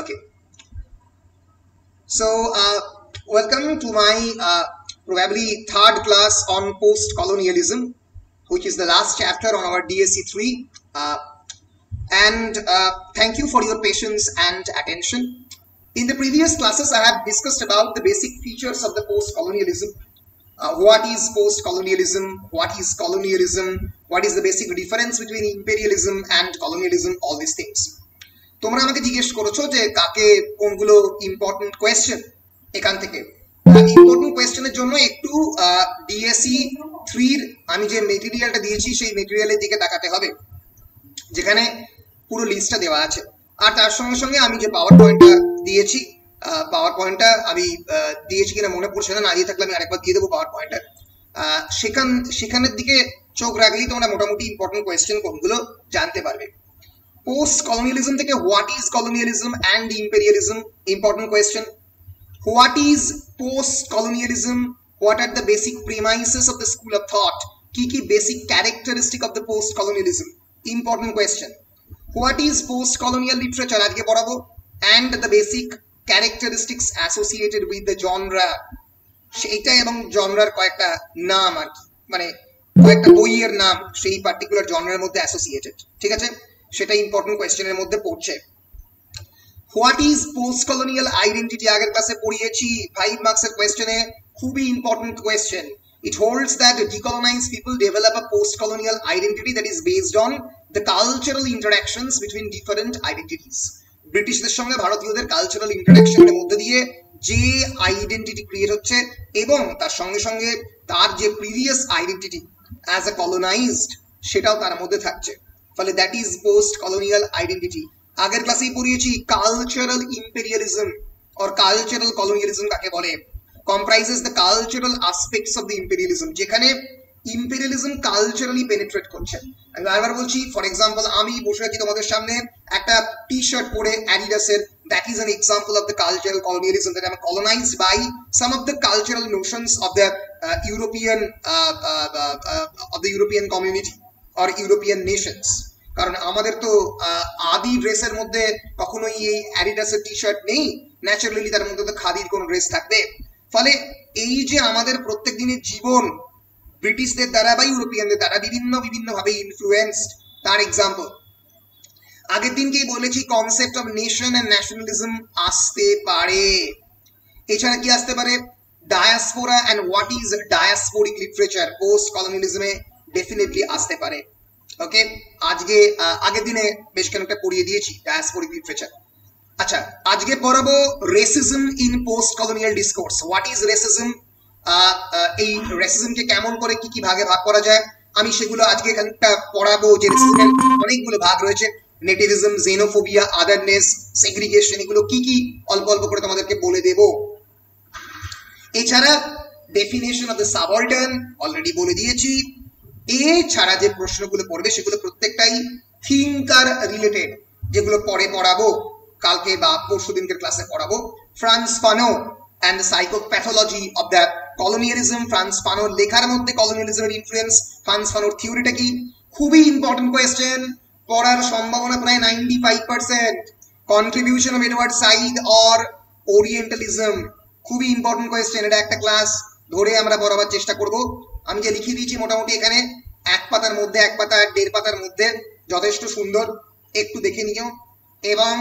Okay. So, welcome to my probably third class on post-colonialism, which is the last chapter on our DSC 3. And thank you for your patience and attention. In the previous classes, I have discussed about the basic features of the post-colonialism. What is post-colonialism? What is colonialism? What is the basic difference between imperialism and colonialism? All these things. তোমরা আমাকে জিজ্ঞেস করেছো যে কাকে কোনগুলো important question এখান থেকে important কোয়েশ্চেনের জন্য একটু ডিএসসি 3 এর আমি যে মেটেরিয়ালটা দিয়েছি সেই মেটেরিয়ালের দিকে তাকাতে হবে যেখানে পুরো লিস্টটা দেওয়া আছে আর তার সঙ্গে সঙ্গে আমি যে পাওয়ার পয়েন্টটা দিয়েছি পাওয়ার পয়েন্টটা আমি দিয়েছি কিনা মনে পড়ছে না দিয়ে থাকলে আমি আরেকবার দিয়ে দেবো পাওয়ার পয়েন্টটা সেখানের দিকে চোখ রাখলেই তোমরা মোটামুটি ইম্পর্টেন্ট কোয়েশ্চেন কোনগুলো জানতে পারবে Post-colonialism থেকে what is colonialism and imperialism? Important question. What is post-colonialism? What are the basic premises of the school of thought? Ki basic characteristic of the post-colonialism? Important question. What is post-colonial literature? আজকে পড়াবো and the basic characteristics associated with the genre. সেইটা এবং জনরার কয়েকটা নাম আর কি মানে কয়েকটা বইয়ের নাম সেই পার্টিকুলার জনরার মধ্যে অ্যাসোসিয়েটেড ঠিক আছে সেটা ইম্পর্টেন্ট কোয়েশ্চেনের মধ্যে পড়ছে what is post colonial identity আগের ক্লাসে পড়িয়েছি 5 মার্কসের কোয়েশ্চেনে খুবই important question it holds that decolonized people develop a post colonial identity that is based on the cultural interactions between different identities ব্রিটিশদের সঙ্গে ভারতীয়দের কালচারাল ইন্টারঅ্যাকশনের মধ্যে দিয়ে যে আইডেন্টিটি ক্রিয়েট হচ্ছে এবং তার সঙ্গে সঙ্গে তার যে previous identity as a colonized সেটাও তার মধ্যে থাকছে ফলে that is post colonial identity আগের ক্লাসেই পড়িয়েছি cultural imperialism or cultural colonialism কাকে বলে comprises the cultural aspects of the imperialism যেখানে ইম্পেরিয়ালিজম কালচারালি পেনিট্রেট করছে আমি বারবার বলছি ফর এক্সাম্পল আমি বসে আছি তোমাদের সামনে একটা টি শার্ট পরে অ্যাডিডাসের that is an example of the cultural colonialism that I'm colonized by some of the cultural notions of the European community or European nations কারণ আমাদের তো আদি ড্রেসের মধ্যে কখনোই এই অ্যাডিডাসের টি শার্ট নেই ন্যাচারালি তার মধ্যে তো খাদির কোনো ড্রেস থাকবে ফলে এই যে আমাদের প্রত্যেক দিনের জীবন ব্রিটিশদের দ্বারা বা ইউরোপিয়ানদের দ্বারা বিভিন্ন ভাবে ইনফ্লুয়েন্সড তার এক্সাম্পল আগের দিনকেই বলেছি concept of nation and nationalism আসতে পারে এছাড়া কি আসতে পারে diaspora and what is diasporic literature post কলোনিয়ালিজমে ডেফিনেটলি আসতে পারে ওকে আজকে আগের দিনে বেশ খানিকটা পড়িয়ে দিয়েছি ডায়াসপোরিক লিটারেচার আচ্ছা আজকে পড়াবো racism in post colonial discourse what is racism এই রেসিজমকে কেমন করে কি ভাগে ভাগ করা যায় আমি সেগুলো আজকে খানিকটা পড়াবো যে রেসিজমের অনেকগুলো ভাগ রয়েছে নেটিভিজম জেনোফোবিয়া আদারনেস সেগ্রিগেশন এগুলো কি অল্প অল্প করে তোমাদেরকে বলে দেব এছাড়া definition of the subaltern already বলে দিয়েছি এছাড়া যে প্রশ্নগুলো পড়বে সেগুলো প্রত্যেকটাই থিঙ্কার রিলেটেড যেগুলো পরে পড়াবো কালকে বা পরশু দিনকের ক্লাসে পড়াবো Frantz Fanon and the psychopathology of the colonialism Frantz ফানোর লেখার মধ্যে কলোনিয়ালিজমের ইনফ্লুয়েন্স ফ্রান্স ফানোর থিওরিটা কি খুবই ইম্পর্টেন্ট কোয়েশ্চেন পড়ার সম্ভাবনা প্রায় 95% contribution of Edward Saeed or Orientalism খুবই ইম্পর্টেন্ট কোয়েশ্চেন এটা একটা ক্লাস ধরে আমরা পড়াবার চেষ্টা করব আমি যে লিখে দিয়েছি মোটামুটি এখানে এক পাতার মধ্যে এক পাতা 1.5 পাতার মধ্যে যথেষ্ট সুন্দর একটু দেখে নিও এবং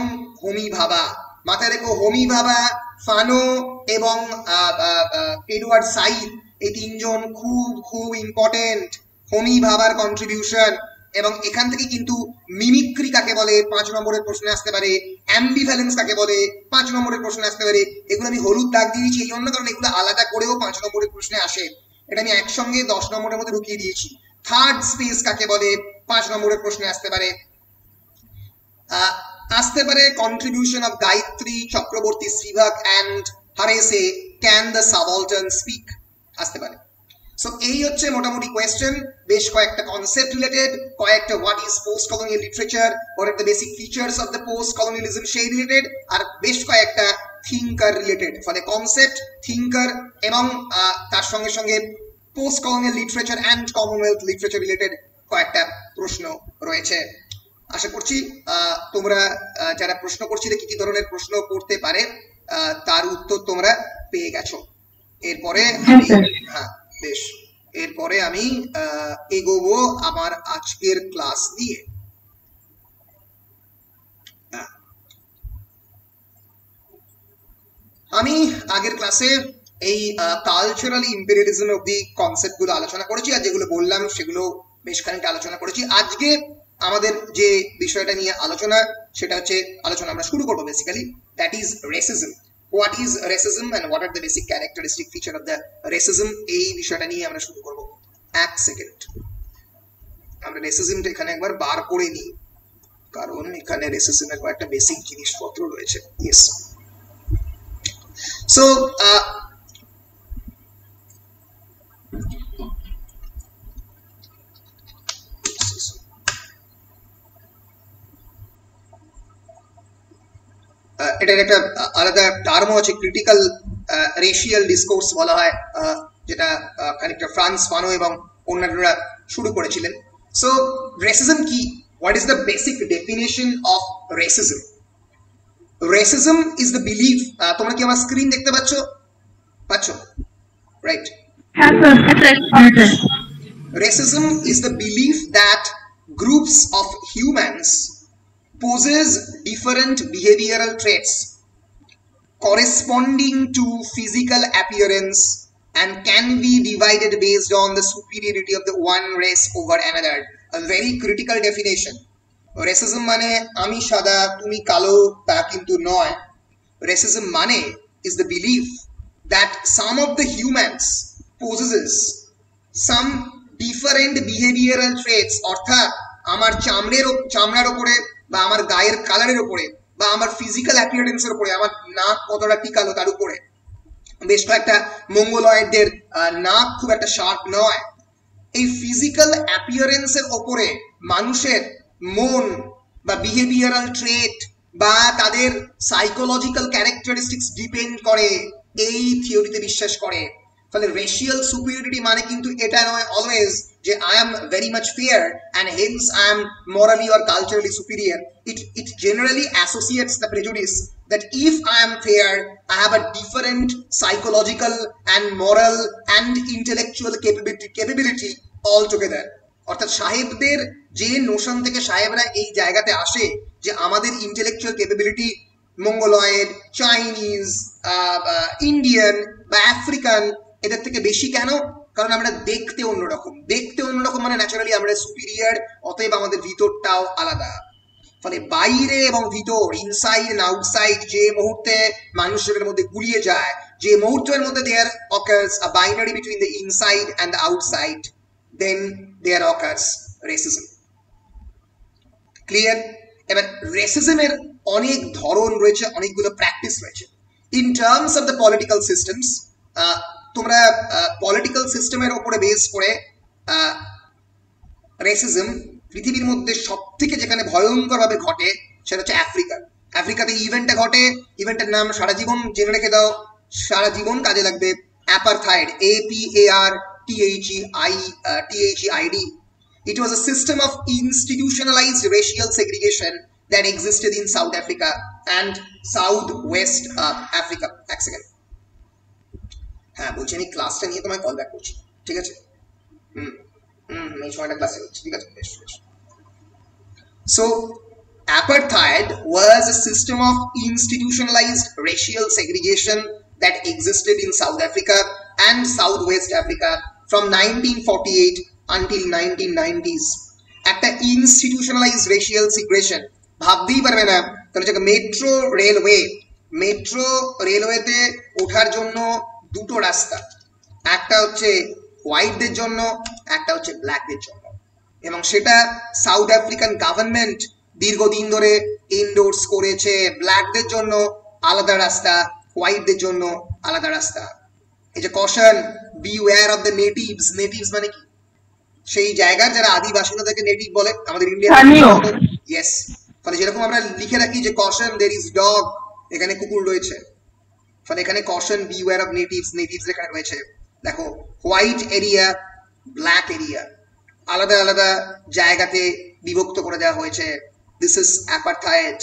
হোমি ভাবা মাথায় রেখো হোমি ভাবা ফানো এবং এডওয়ার্ড সাইদ এই তিনজন খুব ইম্পর্টেন্ট হোমি ভাবার কন্ট্রিবিউশন এবং এখান থেকে কিন্তু মিমিক্রি কাকে বলে 5 নম্বরের প্রশ্নে আসতে পারে অ্যাম্বিভ্যালেন্স কাকে বলে 5 নম্বরের প্রশ্নে আসতে পারে এগুলো আমি হলুদ দাগ দিয়েছি এই জন্য কারণ এগুলো আলাদা করেও 5 নম্বরের প্রশ্নে আসে এটা আমি একসঙ্গে 10 নম্বরের মধ্যে ঢুকিয়ে দিয়েছি থার্ড স্পেস কাকে বলে 5 নম্বরের প্রশ্নে আসতে পারে contribution of Gayatri Chakravorty Spivak and her essay can the subaltern speak আসতে পারে সো এই হচ্ছে মোটামুটি কোয়েশ্চেন বেশ কয়েকটা কনসেপ্ট রিলেটেড কয়েকটা what is post colonial literature what are the basic features of the post colonialism সেই রিলেটেড আর বেশ কয়েকটা থিঙ্কার রিলেটেড ফলে কনসেপ্ট থিঙ্কার এবং তার সঙ্গে সঙ্গে post colonial literature and Commonwealth literature related কয়েকটা প্রশ্ন রয়েছে আশা করছি তোমরা যারা প্রশ্ন করছিলে কি কি ধরনের প্রশ্ন করতে পারে তার উত্তর তোমরা পেয়ে গেছো। এরপরে হ্যাঁ বেশ, এরপরে আমি এগোবো আমার আজকের ক্লাস নিয়ে। আমি আগের ক্লাসে এই কালচারাল ইম্পেরিয়ালিজম অব্দি কনসেপ্ট গুলো আলোচনা করেছি, আর যেগুলো বললাম সেগুলো বেশ খানিকটা আলোচনা করেছি। আজকে আমাদের যে বিষয়টা নিয়ে আলোচনা, সেটা হচ্ছে আলোচনা আমরা শুরু করবো basically, that is racism. What is racism and what are the basic characteristic feature of the racism, এই বিষয়টা নিয়ে আমরা শুরু করবো। এক সেকেন্ড, আমরা রেসিজমটা এখানে একবার বার করে নিই, কারণ এখানে রেসিজমের কয়েকটা বেসিক জিনিসপত্র রয়েছে। ইয়েস, so এটার একটা আলাদা টার্মও আছে, ক্রিটিক্যাল রেশিয়াল ডিসকোর্স বলা হয়, যেটা খানিকটা ফ্রান্স ফানো এবং অন্যান্যরা শুরু করেছিলেন। সো রেসিজম কি? What is the basic definition of racism? Racism is the belief, তোমরা কি আমার স্ক্রিন দেখতে পাচ্ছ? Right. Racism is the belief that groups of humans possess different behavioral traits corresponding to physical appearance and can be divided based on the superiority of the one race over another. A very critical definition. Racism মানে আমি সাদা তুমি কালো তা কিন্তু নয়। Racism মানে is the belief that some of the humans possesses some different behavioral traits, অর্থাৎ আমার চামড়ার উপরে বা আমার গায়ের কালারের উপরে বা আমার ফিজিক্যাল অ্যাপিয়ারেন্সের উপরে, আমার নাক কতটা টিকালো তার উপরে। বেশ কয়েকটা মঙ্গলয়েডদের নাক খুব একটা শার্প নয়। এই ফিজিক্যাল অ্যাপিয়ারেন্সের ওপরে মানুষের মন বা বিহেভিয়ারাল ট্রেট বা তাদের সাইকোলজিক্যাল ক্যারেক্টারিস্টিক্স ডিপেন্ড করে, এই থিওরিতে বিশ্বাস করে। ফলে রেশিয়াল সুপিরিয়রিটি মানে কিন্তু এটা নয় অলওয়েজ যে I am very much fair and hence I am morally or culturally superior. It generally associates the prejudice that if I am fair, I have a different psychological and moral and intellectual capability altogether. অর্থাৎ সাহেবদের যে Notion থেকে সাহেবরা এই জায়গাতে আসে যে আমাদের intellectual capability Mongoloid, Chinese, Indian বা আফ্রিকান এদের থেকে বেশি কেন? কারণ আমরা দেখতে অন্যরকম মানে ন্যাচারালি আমরা সুপিরিয়র, অতএব আমাদের ভিতরটাও আলাদা। ফলে বাইরে এবং ভিতর, ইনসাইড এন্ড আউটসাইড, যে মুহূর্তে মানুষের মধ্যে গুলিয়ে যায়, যে মুহূর্তের মধ্যে there occurs a binary between the inside and the outside, then there occurs racism. Clear? এবার রেসিজমের অনেক ধরন রয়েছে, অনেকগুলো প্র্যাকটিস রয়েছে। In terms of the political systems, তোমরা পলিটিক্যাল সিস্টেমের ওপরে বেস করে রেসিজম পৃথিবীর মধ্যে সব থেকে যেখানে ভয়ঙ্করভাবে ঘটে সেটা হচ্ছে আফ্রিকাতে ইভেন্টটা ঘটে। ইভেন্টের নাম সারা জীবন জেনে রেখে দাও, সারা জীবন কাজে লাগবে, অ্যাপারথাইড, APARTHEID. It was a system of institutionalized racial segregation that existed in South Africa and Southwest Africa. এক সেকেন্ড, হ্যাঁ বলছি আমি ক্লাসটা নিয়ে তোমায় কল ব্যাক করছি, ঠিক আছে? এই সময়টা ক্লাসে হচ্ছে, ঠিক আছে? So apartheid was a system of institutionalized racial segregation that existed in South Africa and Southwest Africa from 1948 until 1990s. একটা institutionalized racial segregation ভাবতেই পারবে না। তাহলে হচ্ছে মেট্রো রেলওয়েতে ওঠার জন্য দুটো রাস্তা, একটা হচ্ছে হোয়াইটদের জন্য, একটা হচ্ছে ব্ল্যাকদের জন্য, এবং সেটা সাউথ আফ্রিকান গভর্নমেন্ট দীর্ঘদিন ধরে এন্ডোর্স করেছে। ব্ল্যাকদের জন্য আলাদা রাস্তা, হোয়াইটদের জন্য আলাদা রাস্তা। এই যে caution, beware of the natives, natives মানে কি? সেই জায়গার যারা আদিবাসীরা তাদেরকে নেটিভ বলে, আমাদের ইন্ডিয়ান। ইয়েস, ফলে যেরকম আমরা লিখে রাখি যে কশন দেয়ার ইজ ডগ, এখানে কুকুর রয়েছে, ফলে এখানে caution beware of natives, natives এখানে রয়েছে। দেখো হোয়াইট এরিয়া, ব্ল্যাক এরিয়া আলাদা আলাদা জায়গাতে বিভক্ত করে দেওয়া হয়েছে। This is apartheid.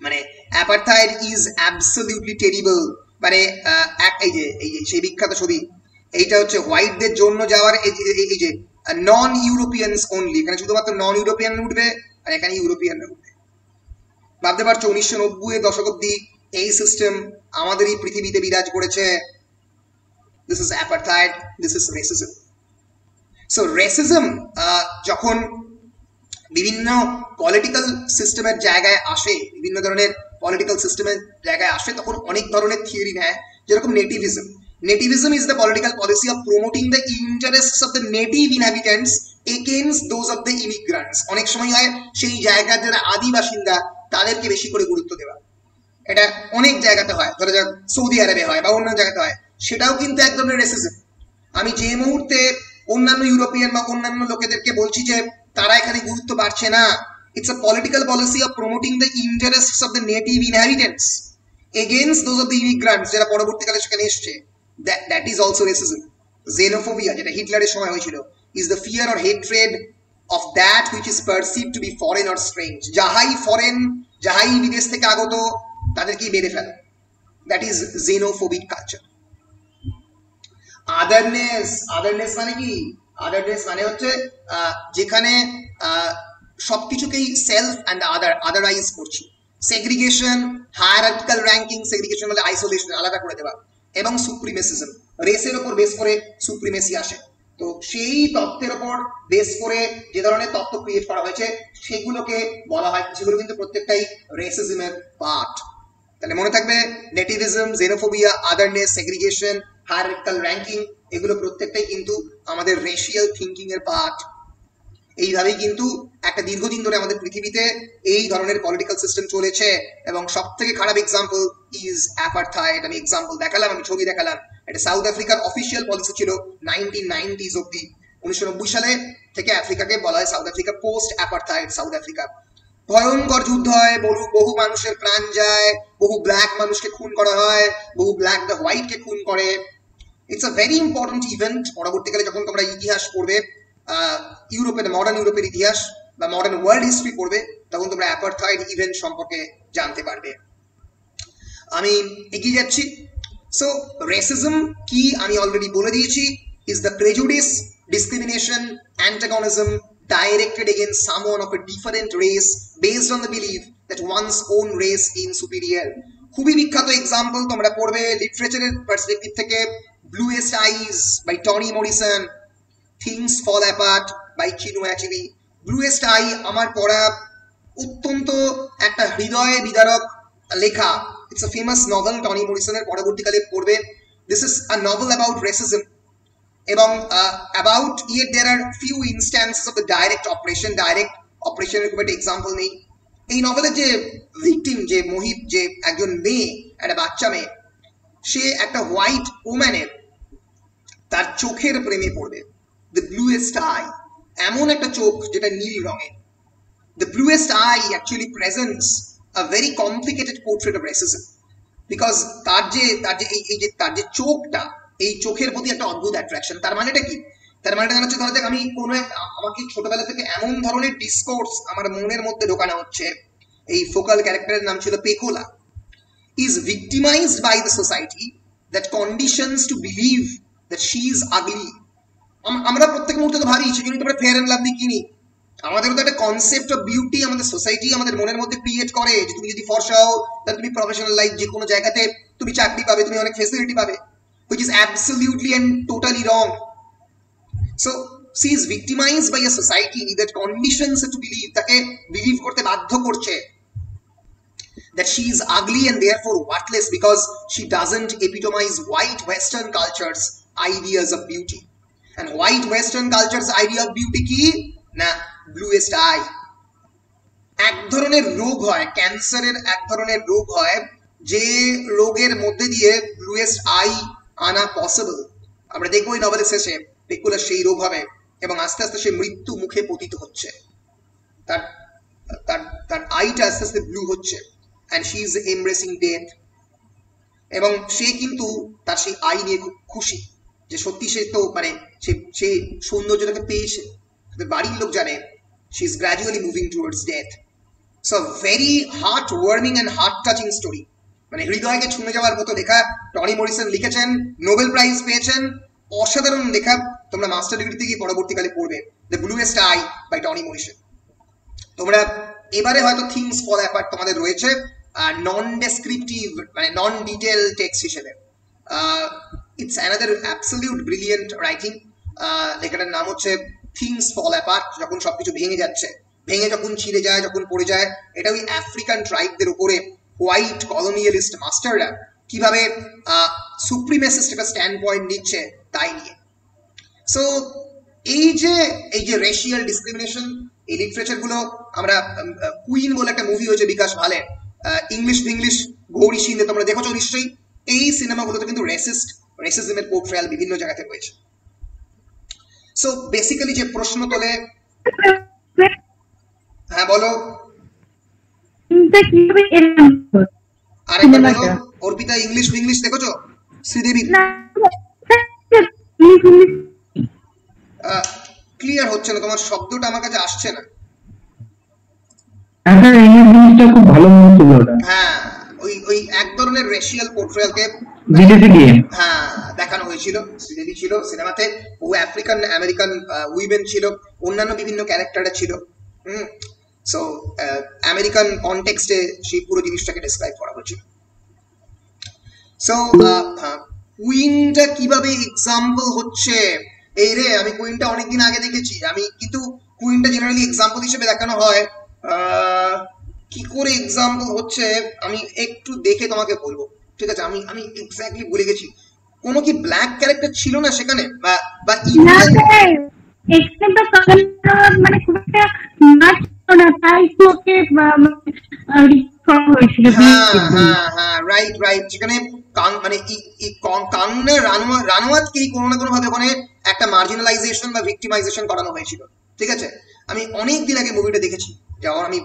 মানে অ্যাপারথাইড ইজ অ্যাবসলিউটলি টেরিবল। মানে এই যে সেই বিখ্যাত ছবি, এইটা হচ্ছে হোয়াইটদের জন্য যাওয়ার এই যে নন ইউরোপিয়ানস অনলি, এখানে শুধুমাত্র নন ইউরোপিয়ান উঠবে আর এখানে ইউরোপিয়ানরা উঠবে। ভাবতে পারছো 1990 দশক অব্দি এই সিস্টেম আমাদের এই পৃথিবীতে বিরাজ করেছে। This is apartheid, this is racism. So racism যখন বিভিন্ন পলিটিক্যাল সিস্টেমের জায়গায় আসে, বিভিন্ন ধরনের পলিটিক্যাল সিস্টেমের জায়গায় আসে, তখন অনেক ধরনের থিওরি নেয়, যেরকম নেটিভিজম। Nativism is the political policy of promoting the interests of the native inhabitants against those of the immigrants. অনেক সময় হয় সেই জায়গার যারা আদি বাসিন্দা তাদেরকে বেশি করে গুরুত্ব দেওয়া। এটা অনেক জায়গাতে হয়, ধরো যাক সৌদি আরবে হয় বা অন্য জায়গাতে হয়, সেটাও কিন্তু এক ধরনের রেসিজম। আমি যে মুহূর্তে অন্যান্য ইউরোপিয়ান বা অন্যান্য লোকেদেরকে বলছি যে তারা এখানে গুরুত্ব পাচ্ছে না, it's a political policy of promoting the interests of the native inhabitants against those of the immigrants, যারা পরবর্তীকালে সেখানে এসছে। That is also racism. Xenophobia, যেটা হিটলারের সময় হয়েছিল, is the fear or hatred of that which is perceived to be foreign or strange. যাহাই foreign, যাহাই বিদেশ থেকে আগত তাদেরকেই মেরে ফেলে। That is xenophobic culture. Otherness মানে কি? Otherness মানে হচ্ছে যেখানে সবকিছুকেই সেলফ অ্যান্ড আদারাইজ করছি। সেগ্রিগেশন, হায়ারার্কিক্যাল র্যাঙ্কিং, সেগ্রিগেশন হলে আইসোলেশন, আলাদা করে দেওয়া, এবং সুপ্রিমেসিজম, রেসের ওপর বেস করে সুপ্রিমেসি আসে। তো সেই তত্ত্বের ওপর বেস করে যে ধরনের তত্ত্ব ক্রিয়েট করা হয়েছে সেগুলোকে বলা হয়, সেগুলো কিন্তু প্রত্যেকটাই রেসিজমের পার্ট। তাহলে মনে থাকবে, নেটিভিজম, জেনোফোবিয়া, আদারনেস, সেগ্রিগেশন, হায়ারার্কিক্যাল র্যাঙ্কিং, এগুলো প্রত্যেকটাই কিন্তু আমাদের রেশিয়াল থিঙ্কিং এর পার্ট। এইভাবেই কিন্তু একটা দীর্ঘদিন ধরে আমাদের পৃথিবীতে এই ধরনের পলিটিক্যাল সিস্টেম চলেছে, এবং সব থেকে খারাপ এক্সাম্পল ইজ অ্যাপারথাইড। আমি এক্সাম্পল দেখালাম, আমি ছবি দেখালাম। এটা সাউথ আফ্রিকার অফিসিয়াল পলিসি ছিল 1990s অব্দি। 1990 সালে থেকে আফ্রিকাকে বলা হয় South Africa post apartheid South Africa. ভয়ঙ্কর যুদ্ধ হয়, বহু মানুষের প্রাণ যায়, বহু ব্ল্যাক মানুষকে খুন করা হয়, বহু ব্ল্যাক দ্য হোয়াইটকে খুন করে। It's a very important event. পরবর্তীকালে যখন তোমরা ইতিহাস পড়বে, ইউরোপের, মডার্ন ইউরোপের ইতিহাস বা মডার্ন ওয়ার্ল্ড হিস্ট্রি পড়বে, তখন তোমরা অ্যাপারথাইড ইভেন্ট সম্পর্কে জানতে পারবে। আমি এগিয়ে যাচ্ছি। সো রেসিজম কি আমি অলরেডি বলে দিয়েছি, is the prejudice, discrimination, antagonism directed against someone of a different race based on the belief that one's own race is superior. খুবই বিখ্যাত এক্সাম্পল তোমরা পড়বে লিটারেচারের পার্সপেক্টিভ থেকে, bluest eyes by Toni Morrison, things fall apart by Chinua চিলি। Bluest eye আমার পড়া অত্যন্ত একটা হৃদয় বিদারক লেখা। It's a famous novel, Toni মরিসনের, পরবর্তীকালে পড়বে। This is a novel about racism, এবং about yet there are few instances of the direct অপারেশনের খুব একটা এক্সাম্পল নেই। এই নভেলের যে ভিকটিম, যে মহিত, যে একজন মেয়ে, একটা বাচ্চা মেয়ে, সে একটা হোয়াইট ওম্যানের তার চোখের প্রেমে পড়বে। দ্য ব্লুয়েস্ট আই, এমন একটা চোখ যেটা নীল রঙের। The bluest eye actually presents a very complicated portrait of racism, because তার যে চোখটা, এই চোখের প্রতি একটা অদ্ভুত অ্যাট্রাকশন। তার মানেটা কি? তার মানেটা হচ্ছে, ধরো দেখ আমি আমাকে ছোটবেলা থেকে এমন ধরনের ডিসকোর্স আমার মনের মধ্যে ঢোকানো হচ্ছে, এই ফোকাল ক্যারেক্টারের নাম ছিল Pecola, is victimized by the society that conditions to believe that she is ugly. আমরা প্রত্যেক মুহূর্তে তো ভাবি সেজন্য তোমরা ফেয়ার অ্যান্ড লাভলি কিনি। আমাদেরও তো একটা কনসেপ্ট অফ বিউটি আমাদের সোসাইটি আমাদের মনের মধ্যে ক্রিয়েট করে, যে তুমি যদি ফর্সা হও তাহলে তুমি প্রফেশনাল লাইফ যে কোনো জায়গাতে তুমি চাকরি পাবে, তুমি অনেক ফেসিলিটি পাবে, which is absolutely and totally wrong. So she is victimized by a society that conditions her to believe, তাকে বিলিভ করতে বাধ্য করছে that she is ugly and therefore worthless because she doesn't epitomize white western culture's ideas of beauty. And white western culture's idea of beauty কি না? bluest eye. এক ধরনের রোগ হয়, ক্যান্সারের এক ধরনের রোগ হয়, যে রোগের মধ্যে দিয়ে ব্লুয়েস্ট আই আনা পসিবল। আমরা দেখবো এই নভেলের শেষে পেকুলার সেই রোগ হবে এবং আস্তে আস্তে সে মৃত্যু মুখে পতিত হচ্ছে, তার তার তার আইটা আস্তে আস্তে ব্লু হচ্ছে, and she is embarrassing death. এবং সে কিন্তু তার সেই আই নিয়ে খুব খুশি, যে সত্যি সে তো মানে সে সৌন্দর্যটাকে পেয়েছে। বাড়ির লোক জানে she is gradually moving towards death. So very heart warming and heart touching story, মানে হৃদয়কে ছুঁয়ে যাওয়ার মতো লেখা। টনি মরিসন লিখেছেন, নোবেল প্রাইজ পেয়েছেন, অসাধারণ লেখা। তোমরা মাস্টার ডিগ্রিতে গিয়ে পরবর্তীকালে পড়বে, the bluest eye by Toni Morrison. তোমরা এবারে হয়তো থিংস ফল অ্যাপার্ট তোমাদের রয়েছে নন ডেসক্রিপটিভ, মানে নন ডিটেল টেক্সট হিসেবে। It's another absolute brilliant writing. লেখাটার নাম হচ্ছে থিংস ফল অ্যাপার্ট, যখন সবকিছু ভেঙে যাচ্ছে, ভেঙে যখন ছিঁড়ে যায়, যখন পড়ে যায়। এটা ওই আফ্রিকান ট্রাইবদের উপরে হোয়াইট কলোনিয়ালিস্ট মাস্টাররা কিভাবে সুপ্রিমেসিস্ট একটা স্ট্যান্ড পয়েন্ট নিচ্ছে তাই নিয়ে। সো এই যে রেশিয়াল ডিসক্রিমিনেশন, এই লিটারেচার গুলো আমরা, কুইন বলে একটা মুভি হয়েছে বিকাশ ভালের, ইংলিশ গৌরী সিন্ধে, তোমরা দেখেছো নিশ্চয়ই। এই সিনেমাগুলোতে কিন্তু রেসিজমের পোর্ট্রেয়াল বিভিন্ন জায়গাতে রয়েছে। সো বেসিক্যালি যে প্রশ্ন তোলে, হ্যাঁ বলো আরেকবার বলো। অর্পিতা, ইংলিশ দেখেছো শ্রীদেবীর? ক্লিয়ার হচ্ছে না, তোমার শব্দটা আমার কাছে আসছে না। হ্যাঁ, ওই এক ধরনের রেশিয়াল পোর্ট্রেয়ালকে হ্যাঁ দেখানো হয়েছিল। শ্রীদেবী ছিল সিনেমাতে, ও আফ্রিকান আমেরিকান উইমেন ছিল, অন্যান্য বিভিন্ন ক্যারেক্টাররা ছিল। সো আমেরিকান কনটেক্সটে সেই পুরো জিনিসটাকে ডেসক্রাইব করা হয়েছিল। সো কুইনটা কিভাবে এক্সাম্পল হচ্ছে, এই রে আমি কুইনটা অনেকদিন আগে দেখেছি আমি, কিন্তু কুইনটা জেনারেলি এক্সাম্পল হিসেবে দেখানো হয়। কি করে এক্সাম্পল হচ্ছে আমি একটু দেখে তোমাকে বলবো, ঠিক আছে? আমি এক্স্যাক্টলি ভুলে গেছি। কোনো কি ব্ল্যাক ক্যারেক্টার ছিল না সেখানে, বা ইন্ডিয়ান? মানে খুব একটা নাচ না, তাই তো ওকে রাইট। সেখানে মানে কাঙ্গনা রানওয়াতকে কোনো না কোনো ভাবে ওখানে একটা মার্জিনালাইজেশন বা ভিক্টিমাইজেশন করানো হয়েছিল, ঠিক আছে? আমি অনেক দিন আগে মুভিটা দেখেছি, যখন আমি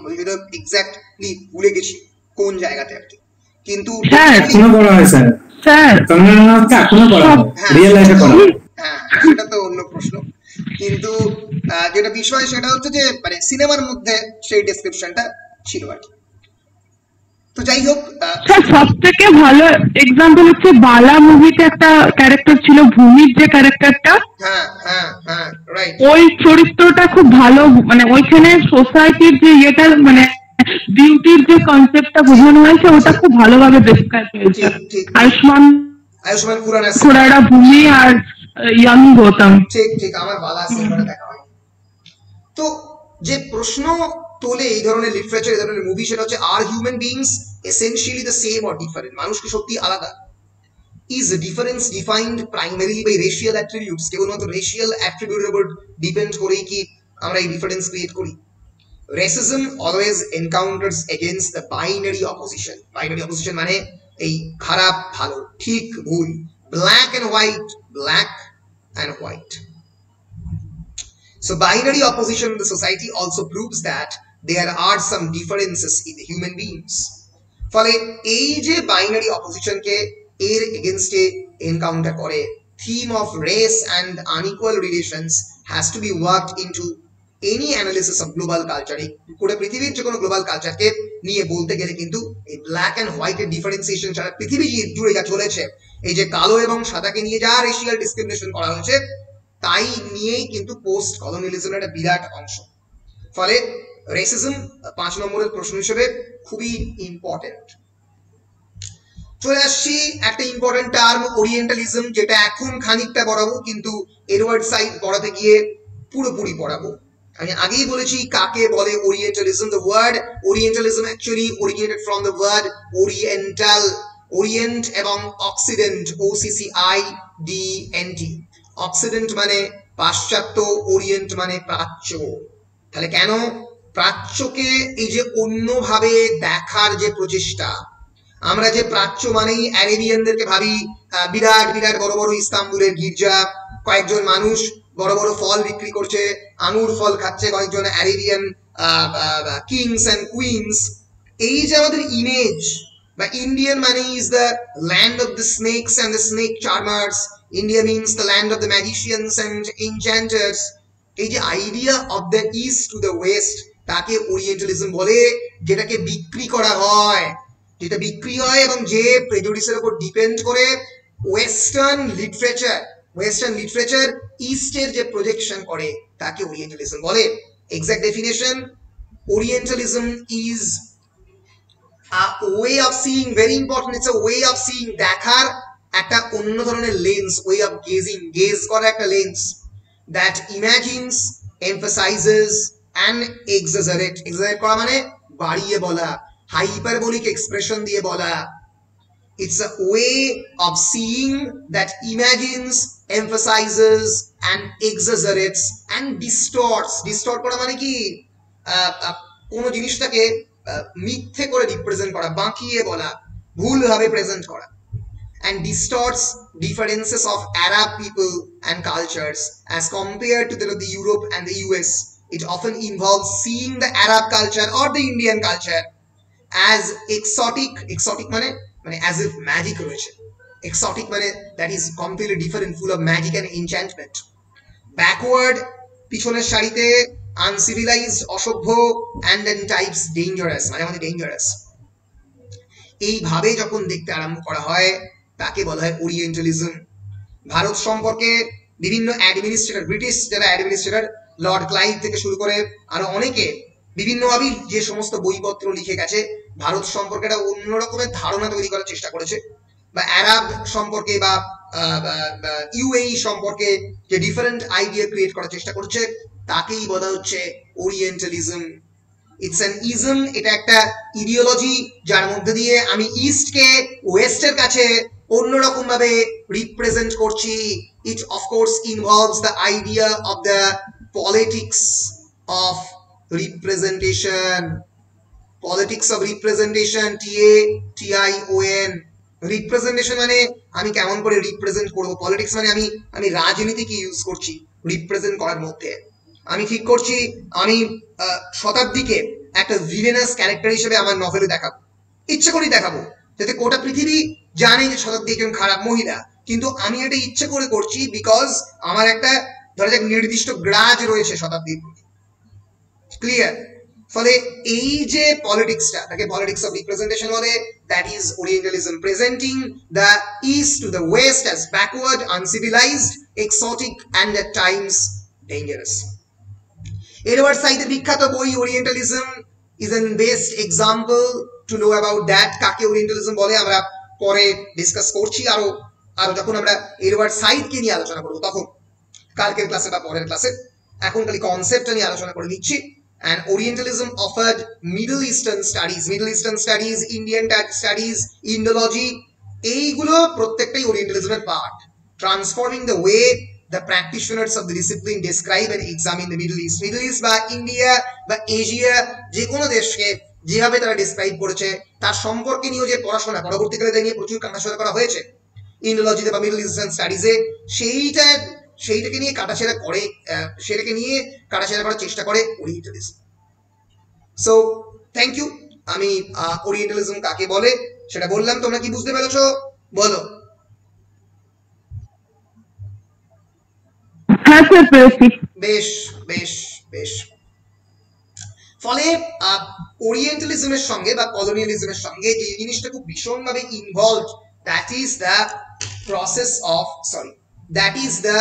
এক্স্যাক্টলি ভুলে গেছি কোন জায়গাতে আর কি। কিন্তু হ্যাঁ সেটা তো অন্য প্রশ্ন। কিন্তু যেটা বিষয় সেটা হচ্ছে যে মানে সিনেমার মধ্যে সেই ডেসক্রিপশনটা ছিল আর কি। তো যাই হোক, সব থেকে ভালো এক্সাম্পল হচ্ছে বালা মুভিতে একটা ক্যারেক্টার ছিল ভূমির, যে ক্যারেক্টারটা, রাইট, ওই চরিত্রটা খুব ভালো, মানে ওইখানে সোসাইটির যে ইয়েটা, মানে বিউটির যে কনসেপ্টটা বোঝানো হয়েছে ওটা খুব ভালোভাবে ডেসক্রাইব হয়েছে। আয়ুষ্মান খুরানা ভূমি আর ইয়াং গৌতম, ঠিক আমার বালা সিনেমাটা দেখা হয়। তো যে প্রশ্ন তোলে এই ধরনের লিটারেচার, এই ধরনের মুভি, সেটা হচ্ছে are human beings essentially the same or different? মানুষ কি সত্যি আলাদা? Is difference defined primarily by racial attributes? কেবলমাত্র রেশিয়াল অ্যাট্রিবিউটের উপর ডিপেন্ড করেই কি আমরা এই ডিফারেন্স ক্রিয়েট করি? Racism always encounters against the binary opposition. Binary opposition মানে এই খারাপ ভালো, ঠিক ভুল, black and white. So binary opposition in the society also proves that there are some differences in the human beings. ফলে এই যে বাইনারি অপোজিশনকে এর এগেইনস্টে এনকাউন্টার করে, theme of race and unequal relations has to be worked into any analysis of global culture. পুরো পৃথিবীর যে কোনো global কালচারকে নিয়ে বলতে গেলে কিন্তু এই ব্ল্যাক অ্যান্ড হোয়াইটের ডিফারেন্সিয়েশন ছাড়া পৃথিবী জুড়ে যা চলেছে, এই যে কালো এবং সাদাকে নিয়ে যা রেশিয়াল ডিসক্রিমিনেশন করা হয়েছে, তাই নিয়েই কিন্তু পোস্ট কলোনিয়ালিজমের একটা বিরাট অংশ। ফলে রেসিজম 5 নম্বরের প্রশ্ন হিসেবে খুবই ইম্পর্টেন্ট। চলে আসছি একটা ইম্পর্টেন্ট টার্ম, ওরিয়েন্টালিজম, যেটা এখন খানিকটা পড়াবো, কিন্তু এডওয়ার্ড সাইড পড়াতে গিয়ে পুরোপুরি পড়াবো। আমি আগেই বলেছি কাকে বলে orientalism. The word orientalism actually originated from the word oriental, orient এবং অক্সিডেন্ট, OCCIDENT। অক্সিডেন্ট মানে পাশ্চাত্য, ওরিয়েন্ট মানে প্রাচ্য। তাহলে কেন প্রাচ্যকে এই যে অন্যভাবে দেখার যে প্রচেষ্টা, আমরা যে প্রাচ্য মানেই অ্যারেবিয়ানদেরকে ভাবি বিরাট বিরাট বড় বড় ইস্তাম্বুলের গির্জা, কয়েকজন মানুষ বড় বড় ফল বিক্রি করছে, আঙুর ফল খাচ্ছে কয়েকজন অ্যারেবিয়ান কিংস অ্যান্ড কুইন্স। এই যে আমাদের ইমেজ, বা ইন্ডিয়ান মানে is the land of the snakes and the snake charmers, India means the land of the magicians and enchanters. এই যে idea of the east to the West, তাকে Orientalism বলে, যেটাকে বিক্রি করা হয়, যেটা বিক্রি হয় এবং যে প্রেজুডিসের উপর ডিপেন্ড করে ওয়েস্টার্ন লিটারেচার ইস্টের যে প্রজেকশন করে তাকে ওরিয়েন্টালিজম বলে। Exact definition, Orientalism is a way of seeing, very important, it's a way of seeing, দেখার একটা অন্য ধরনের lens, way of gazing, gaze করা একটা lens, that imagines, emphasizes and exaggerate করা মানে বাড়িয়ে বলা, hyperbolic expression দিয়ে বলা। It's a way of seeing that imagines, emphasizes and exaggerates and distorts করা মানে কি কোন জিনিসটাকে মিথ্যে করে রিপ্রেজেন্ট করা, বাঁকিয়ে বলা, ভুলভাবে প্রেজেন্ট করা। And distorts differences of Arab people and cultures as compared to the Europe and the US. It often involves seeing the Arab culture or the Indian culture as exotic মানে as if magic রয়েছে, exotic মানে that is completely different, full of magic and enchantment, backward পিছনের সারিতে, uncivilized অসভ্য, and then types dangerous মানে আমাদের dangerous. এইভাবে যখন দেখতে আরম্ভ করা হয় তাকে বলা হয় ওরিয়েন্টালিজম। ভারত সম্পর্কে বিভিন্ন অ্যাডমিনিস্ট্রেটর, ব্রিটিশ যারা অ্যাডমিনিস্ট্রেটর, লর্ড ক্লাইভ থেকে শুরু করে আরো অনেকে বিভিন্নভাবে যে সমস্ত বইপত্র লিখে গেছে, ভারত সম্পর্কে একটা অন্য রকমের ধারণা তৈরি করার চেষ্টা করেছে, বা আরব সম্পর্কে বা ইউএই সম্পর্কে যে ডিফারেন্ট আইডিয়া ক্রিয়েট করার চেষ্টা করছে তাকেই বলা হচ্ছে ওরিয়েন্টালিজম। ইটস অ্যান ইজম, এটা একটা ইডিওলজি যার মধ্যে দিয়ে আমি ইস্টকে ওয়েস্টের কাছে অন্যরকম ভাবে রিপ্রেজেন্ট করছি। It of course involves the idea of the politics of representation, TATION। Representation মানে আমি কেমন করে রিপ্রেজেন্ট করব, পলিটিক্স মানে আমি রাজনীতিকে ইউজ করছি রিপ্রেজেন্ট করার মধ্যে। আমি ঠিক করছি আমি শতাব্দীকে একটা ভিলেনাস ক্যারেক্টার হিসেবে আমার নভেলে দেখাবো, ইচ্ছে করেই দেখাবো, যাতে গোটা পৃথিবী জানে যে শতাব্দী একজন খারাপ মহিলা, কিন্তু আমি এটা ইচ্ছে করে করছি বিকজ আমার একটা ধরা যাক নির্দিষ্ট গ্রাজ রয়েছে শতাব্দীর প্রতি। ক্লিয়ার? ফলে এই যে পলিটিক্সটা, তাকে পলিটিক্স অফ রিপ্রেজেন্টেশন বলে। That is Orientalism, presenting the east to the West as backward, uncivilised, exotic and at Times dangerous. Edward সাইদের বিখ্যাত বই Orientalism is an best example to know about that. কাকে Orientalism বলে আমরা পরে discuss করছি, আরো যখন আমরা এডওয়ার্ড সাইদকে নিয়ে আলোচনা করবো তখন, কালকের ক্লাসে বা পরের ক্লাসে। এখন খালি কনসেপ্টটা নিয়ে আলোচনা করে নিচ্ছি। And Orientalism offered Middle Eastern studies, Indian studies, Indology, এইগুলো প্রত্যেকটাই ওরিয়েন্টালিজমের part. Transforming the way the practitioners of the discipline describe and examine the Middle East বা ইন্ডিয়া বা এশিয়া যে কোনো দেশকে যেভাবে তারা ডিসক্রাইব করেছে তার সম্পর্কে নিয়ে যে পড়াশোনা পরবর্তীকালে নিয়ে প্রচুর কাটাছেড়া করা হয়েছে ইন্ডোলজিতে বা মিডল ইস্টার্ন স্টাডিজে, সেইটাকে নিয়ে কাটাছেড়া করার চেষ্টা করে ওরিয়েন্টালিজম। So thank you. আমি ওরিয়েন্টালিজম কাকে বলে সেটা বললাম, তোমরা কি বুঝতে পেরেছো বলো? বেশ বেশ বেশ। ফলে ওরিয়েন্টালিজমের সঙ্গে বা কলোনিয়ালিজমের সঙ্গে যে জিনিসটা খুব ভীষণভাবে involved, that is the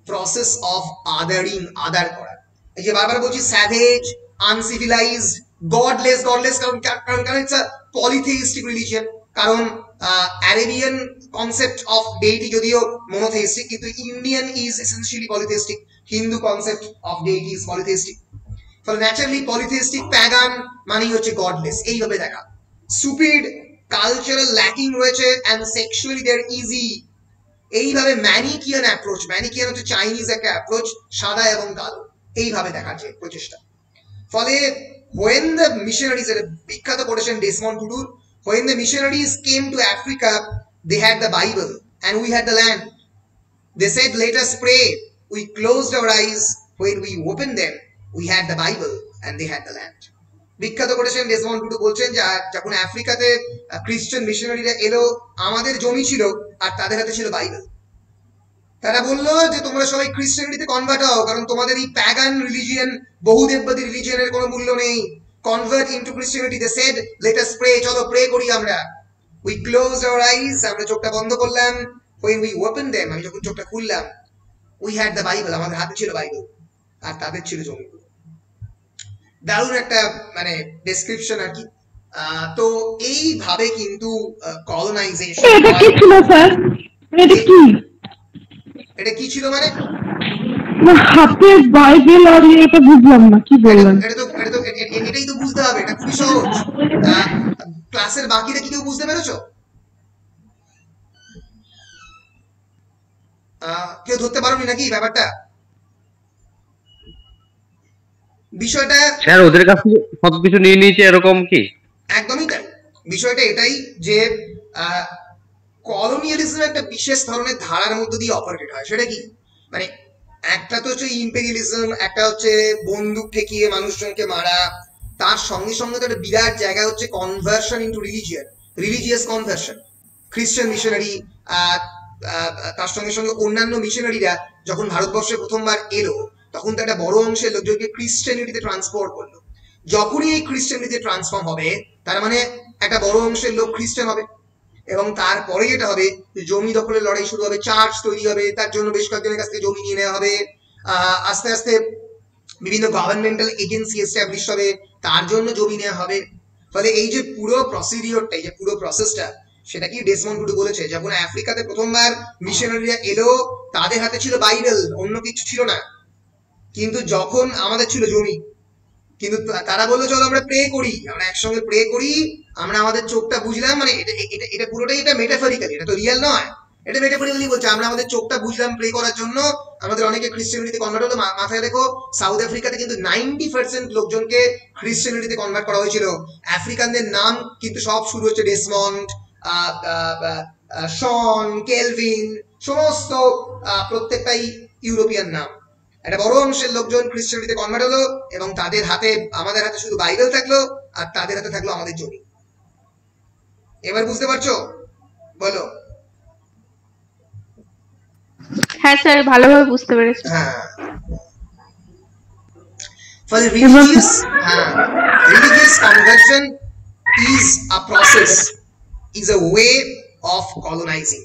process of othering, other করা। এই যে বারবার বলছি স্যাভেজ, আনসিভিলাইজড, গডলেস কারণ ইটস আ পলিথেইস্টিক রিলিজিয়ন। কারণ আরেবিয়ান কনসেপ্ট অফ ডেইটি যদিও মনোথেইস্টিক, কিন্তু Indian is essentially polytheistic. Hindu concept of deity is polytheistic. ফলে ন্যাচারালি পলিথেইস্টিক, প্যাগান মানেই হচ্ছে গডলেস, এইভাবে দেখা। স্টুপিড, কালচারাল ল্যাকিং রয়েছে, and sexually they are easy. এইভাবে ম্যানিকিয়ান অ্যাপ্রোচ, ম্যানিকিয়ান হচ্ছে চাইনিজ একটা অ্যাপ্রোচ, সাদা এবং কালো, এইভাবে দেখার যে প্রচেষ্টা। ফলে when the missionaries, বিখ্যাত করেছেন Desmond Tudu, when the missionaries came to Africa, they had the Bible and we had the land. They said, let us pray. We closed our eyes. When we opened them, we had the Bible and they had the land. বিখ্যাত করেছেন Desmond Tudu, বলছেন যে যখন আফ্রিকাতে খ্রিস্টান মিশনারিরা এলো, আমাদের জমি ছিল আর তাদের হাতে ছিল বাইবেল। তারা বললো যে তোমরা সবাই ক্রিশ্চিয়ানিটিতে কনভার্ট হও, কারণ তোমাদের এই প্যাগান রিলিজিয়ন, বহুদেববাদী রিলিজিয়নের কোনো মূল্য নেই। Convert into Christianity. They said let us pray, চলো প্রে করি আমরা। উই ক্লোজড আওয়ার আইজ, আমরা চোখটা বন্ধ করলাম। when we opened them, আমি যখন চোখটা খুললাম, we had the Bible, আমাদের হাতে ছিল বাইবেল, আর তাদের ছিল জমি। দারুণ একটা মানে ডেসক্রিপশন আর কি। তো এইভাবে কিন্তু কলোনাইজেশন। এটা কি ছিল স্যার? এটা কি ছিল মানে হাতে বাইবেল আর এটা বুঝলাম না, কি বললেন? এটাই তো বুঝতে হবে, এটা খুবই সহজ। ক্লাসের বাকিটা কি কেউ বুঝতে পেরেছো? কেউ ধরতে পারোনি নাকি ব্যাপারটা? বিষয়টা স্যার ওদের কাছে সবকিছু নিয়ে নিয়েছে এরকম কি? একদমই তাই। বিষয়টা এটাই যে কলোনিয়ালিজম একটা বিশেষ ধরনের ধারার মধ্যে দিয়ে অপারেট হয়। সেটা কি মানে একটা তো হচ্ছে ইম্পেরিয়ালিজম, একটা হচ্ছে বন্দুক ঠেকিয়ে মানুষজনকে মারা, তার সঙ্গে সঙ্গে তো একটা বিরাট জায়গা হচ্ছে conversion into religion, religious conversion. খ্রিস্টান মিশনারি, তার সঙ্গে সঙ্গে অন্যান্য মিশনারিরা যখন ভারতবর্ষে প্রথমবার এলো, তখন তো একটা বড় অংশের লোকজনকে ক্রিশ্চিয়ানিটিতে ট্রান্সফার করলো। যখনই এই ক্রিশ্চিয়ানিটিতে ট্রান্সফর্ম হবে, তার মানে একটা বড় অংশের লোক খ্রিস্টান হবে, এবং তারপরে যেটা হবে জমি দখলের লড়াই শুরু হবে, চার্চ তৈরি হবে, তার জন্য বেশ কয়েকজনের কাছ থেকে জমি নিয়ে নেওয়া হবে, আস্তে আস্তে বিভিন্ন গভর্নমেন্টাল এজেন্সি এস্টাবলিশ হবে, তার জন্য জমি নেওয়া হবে। ফলে এই যে পুরো প্রসিডিওরটা, এই যে পুরো প্রসেসটা, সেটা কি ডেসমন্ড টুটু বলেছে, যখন আফ্রিকাতে প্রথমবার মিশনারিরা এলো, তাদের হাতে ছিল বাইবেল, অন্য কিছু ছিল না। কিন্তু যখন আমাদের ছিল জমি, কিন্তু তারা বললো চলো আমরা প্রে করি, আমরা একসঙ্গে প্রে করি, আমরা আমাদের চোখটা বুঝলাম, মানে এটা পুরোটাই এটা মেটাফরিক্যালি, এটা তো রিয়েল নয়, এটা মেটাফরিক্যালি বলছে, আমরা আমাদের চোখটা বুঝলাম প্রে করার জন্য, আমাদের অনেকে ক্রিশ্চিয়ানিটিতে কনভার্ট হলো। মাথায় দেখো, সাউথ আফ্রিকাতে কিন্তু 90% লোকজনকে ক্রিশ্চিয়ানিটিতে কনভার্ট করা হয়েছিল। আফ্রিকানদের নাম কিন্তু সব শুরু হচ্ছে ডেসমন্ড, শন, কেলভিন, সমস্ত প্রত্যেকটাই ইউরোপিয়ান নাম। একটা বড় অংশের লোকজন ক্রিশ্চিয়ানিটিতে কনভার্ট হলো, এবং তাদের হাতে, আমাদের হাতে শুধু বাইবেল থাকলো, আর তাদের হাতে থাকলো আমাদের জমি। এবার বুঝতে পারছো? বলো। হ্যাঁ স্যার, ভালোভাবে বুঝতে পেরেছি। হ্যাঁ, ফলে religious conversion is a process, is a way of colonizing,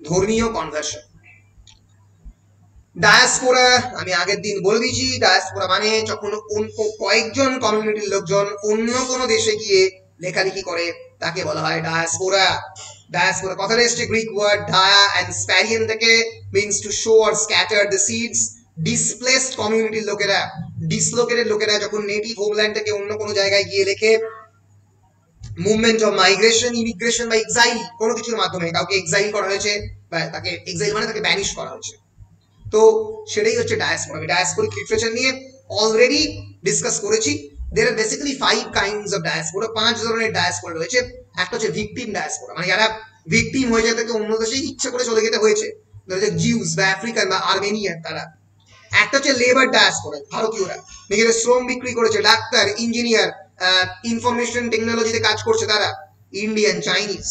ধর্মীয় কনভার্সন। ডায়াসপোরা, আমি আগের দিন বলে দিয়েছি, ডায়াসপোরা মানে যখন কয়েকজন কমিউনিটির লোকজন অন্য কোনো দেশে গিয়ে লেখালেখি করে, তাকে বলা হয় ডায়াসপোরা। ডায়াসপোরা কথাটা এসছে গ্রিক ওয়ার্ড ডায়া অ্যান্ড স্প্যারিয়ান থেকে, means to show or scatter the seeds. Displaced কমিউনিটির লোকেরা, ডিসলোকেটেড লোকেরা যখন নেটিভ হোমল্যান্ড থেকে অন্য কোনো জায়গায় গিয়ে লেখে, মুভমেন্ট অফ মাইগ্রেশন, ইমিগ্রেশন বা এক্সাইল, কোনো কিছুর মাধ্যমে কাউকে এক্সাইল করা হয়েছে, বা তাকে এক্সাইল মানে তাকে ব্যানিশ করা হয়েছে, তো সেটাই হচ্ছে ডায়াসপোরা। আমি ডায়াসপোরিক লিটারেচার নিয়ে অলরেডি ডিসকাস করেছি। there are basically 5 kinds of diaspora, 5 ধরনের ডায়াসপোরা রয়েছে। একটা হচ্ছে ভিকটিম ডায়াসপোরা, মানে যারা ভিকটিম হয়ে যায়, তাকে অন্য দেশে ইচ্ছা করে চলে যেতে হয়েছে, ধরো যে জিউস বা আফ্রিকান বা আর্মেনিয়ান তারা। একটা হচ্ছে লেবার ডায়াসপোরা, ভারতীয়রা নিজেদের শ্রম বিক্রি করেছে, ডাক্তার, ইঞ্জিনিয়ার, ইনফরমেশন টেকনোলজিতে কাজ করছে তারা, ইন্ডিয়ান, চাইনিজ।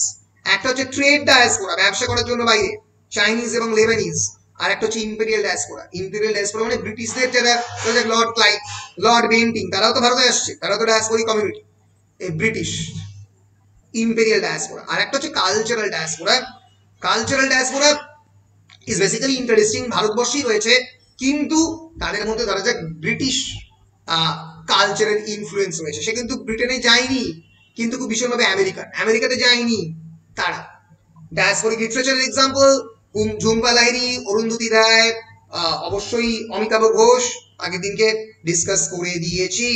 একটা হচ্ছে ট্রেড ডায়াসপোরা, ব্যবসা করার জন্য বাইরে, চাইনিজ এবং লেবানিজ। আর একটা হচ্ছে ইম্পেরিয়াল ডায়াসপোরা। ইম্পেরিয়াল ডায়াসপোরা মানে ব্রিটিশদের যারা, লর্ড ক্লাইভ, লর্ড বেন্টিং, তারাও তো ভারতে আসছে, তারাও তো ডায়াসপোরিক কমিউনিটি, এই ব্রিটিশ। Imperial diaspora. আর একটা হচ্ছে cultural diaspora. Cultural diaspora is basically interesting, ভারতবর্ষেই রয়েছে, কিন্তু তাদের মধ্যে ধরা যাক ব্রিটিশ কালচারের ইনফ্লুয়েন্স রয়েছে। সে কিন্তু ব্রিটেনে যায়নি, কিন্তু খুব ভীষণভাবে আমেরিকাতে যায়নি তারা। ডায়াসপোরিক লিটারেচারের এক্সাম্পল ঝুম্পা লাহিড়ী, অরুন্ধতী রায়, অবশ্যই অমিতাভ ঘোষ, আগের দিনকে ডিসকাস করে দিয়েছি।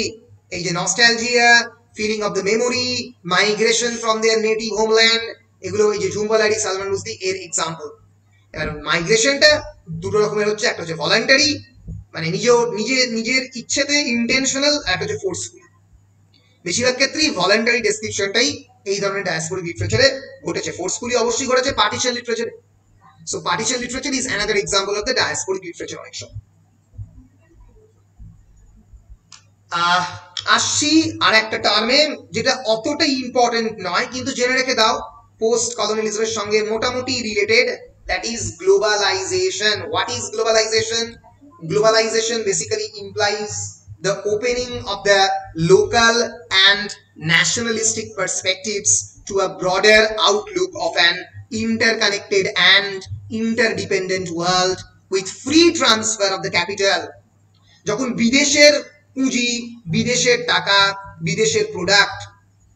এই যে nostalgia, feeling of the memory, migration from their native homeland, এগুলো এই যে ঝুম্পা লাহিড়ী, সালমান রুশদি এর এক্সাম্পল। এবার মাইগ্রেশনটা দুটো রকমের হচ্ছে, একটা হচ্ছে ভলান্টারি, মানে নিজের ইচ্ছেতে ইন্টেনশনাল, আর একটা হচ্ছে ফোর্সফুল। বেশিরভাগ ক্ষেত্রেই ভলান্টারি ডেসক্রিপশনটাই এই ধরনের ডায়াসপোরিক লিটারেচারে ঘটেছে। ফোর্সফুলি অবশ্যই ঘটেছে পার্টিশন লিটারেচারে। So partition literature is another example of the diasporic literature. অনেক সময় আসছি আর একটা টার্মে, যেটা অতটা ইম্পর্টেন্ট নয়, কিন্তু জেনে রেখে দাও, পোস্ট কলোনিয়ালিজমের সঙ্গে মোটামুটি related, that is globalization. What is globalization? Globalization basically implies the opening of the local and nationalistic perspectives to a broader outlook of an interconnected and interdependent world with free transfer of the capital. যখন বিদেশের পুঁজি, বিদেশের টাকা, বিদেশের product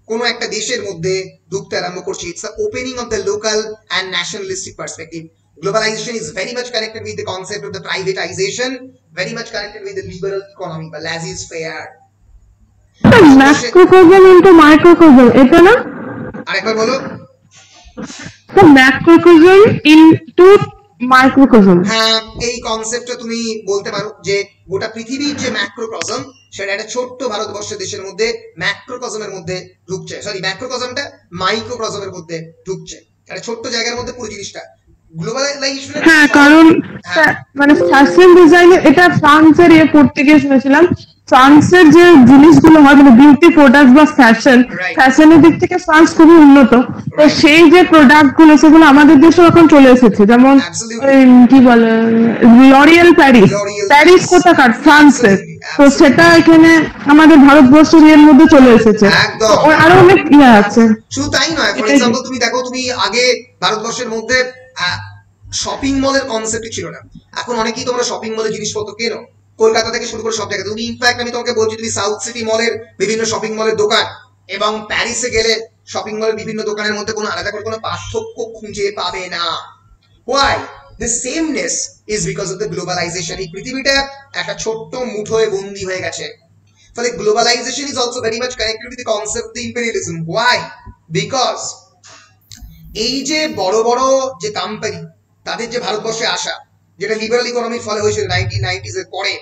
কোনো একটা দেশের মধ্যে ঢুকতে আরম্ভ করছে, it's the opening of the local and nationalistic perspective. Globalization is very much connected with the concept of the privatization, very much connected with the liberal economy, the laissez-faire. Macrocosm into microcosm, এটা না? আরেকবার বলো। তো ম্যাক্রোকজম into মাইক্রোকজম, হ্যাঁ, এই কনসেপ্টটা তুমি বলতে পারো যে গোটা পৃথিবীর যে ম্যাক্রোকজম সেটা একটা ছোট্ট ভারতবর্ষের দেশের মধ্যে ম্যাক্রোকজমের মধ্যে ঢুকছে, সরি ম্যাক্রোকজমটা মাইক্রোকজমের মধ্যে ঢুকছে, একটা ছোট্ট জায়গার মধ্যে পুরো জিনিসটা গ্লোবালাইজেশন। হ্যাঁ, কারণ মানে ফ্যাশন ডিজাইন এটা ফ্রান্সের পড়তে গিয়ে শুনেছিলাম, ফ্রান্সের যে জিনিসগুলো হয় মানে বিউটি প্রোডাক্ট বা ফ্যাশনের দিক থেকে ফ্রান্স খুবই উন্নত, তো সেই যে প্রোডাক্ট গুলো সেগুলো আমাদের দেশে এখন চলে এসেছে, যেমন কি বলে লরিয়াল প্যারিস কোথাকার, ফ্রান্সের, তো সেটা এখানে আমাদের ভারতবর্ষের এর মধ্যে চলে এসেছে, আরো অনেক ইয়ে আছে। শুধু তাই নয়, ফর এক্সাম্পল তুমি দেখো, তুমি আগে ভারতবর্ষের মধ্যে শপিং মলের কনসেপ্ট ছিল না, এখন অনেকেই তোমরা শপিং মলে জিনিসপত্র কেনো, কলকাতা থেকে শুরু করে সব জায়গায়। তুমি ইনফ্যাক্ট আমি তোমাকে বলছি, তুমি সাউথ সিটি মলের বিভিন্ন শপিং মলের দোকান এবং প্যারিসে গেলে শপিং মলের বিভিন্ন দোকানের মধ্যে কোনো আলাদা করে কোনো পার্থক্য খুঁজে পাবে না। Why? The sameness is because of the globalization. এই পৃথিবীটা একটা ছোট্ট মুঠোয় বন্দী হয়ে গেছে, ফলে globalization is also very much connected with the concept of the imperialism. Why? Because এই যে বড় বড় যে কোম্পানি তাদের যে ভারতবর্ষে আসা, যেটা লিবারাল ইকোনমির ফলে হয়েছিল 1990s এর পরে,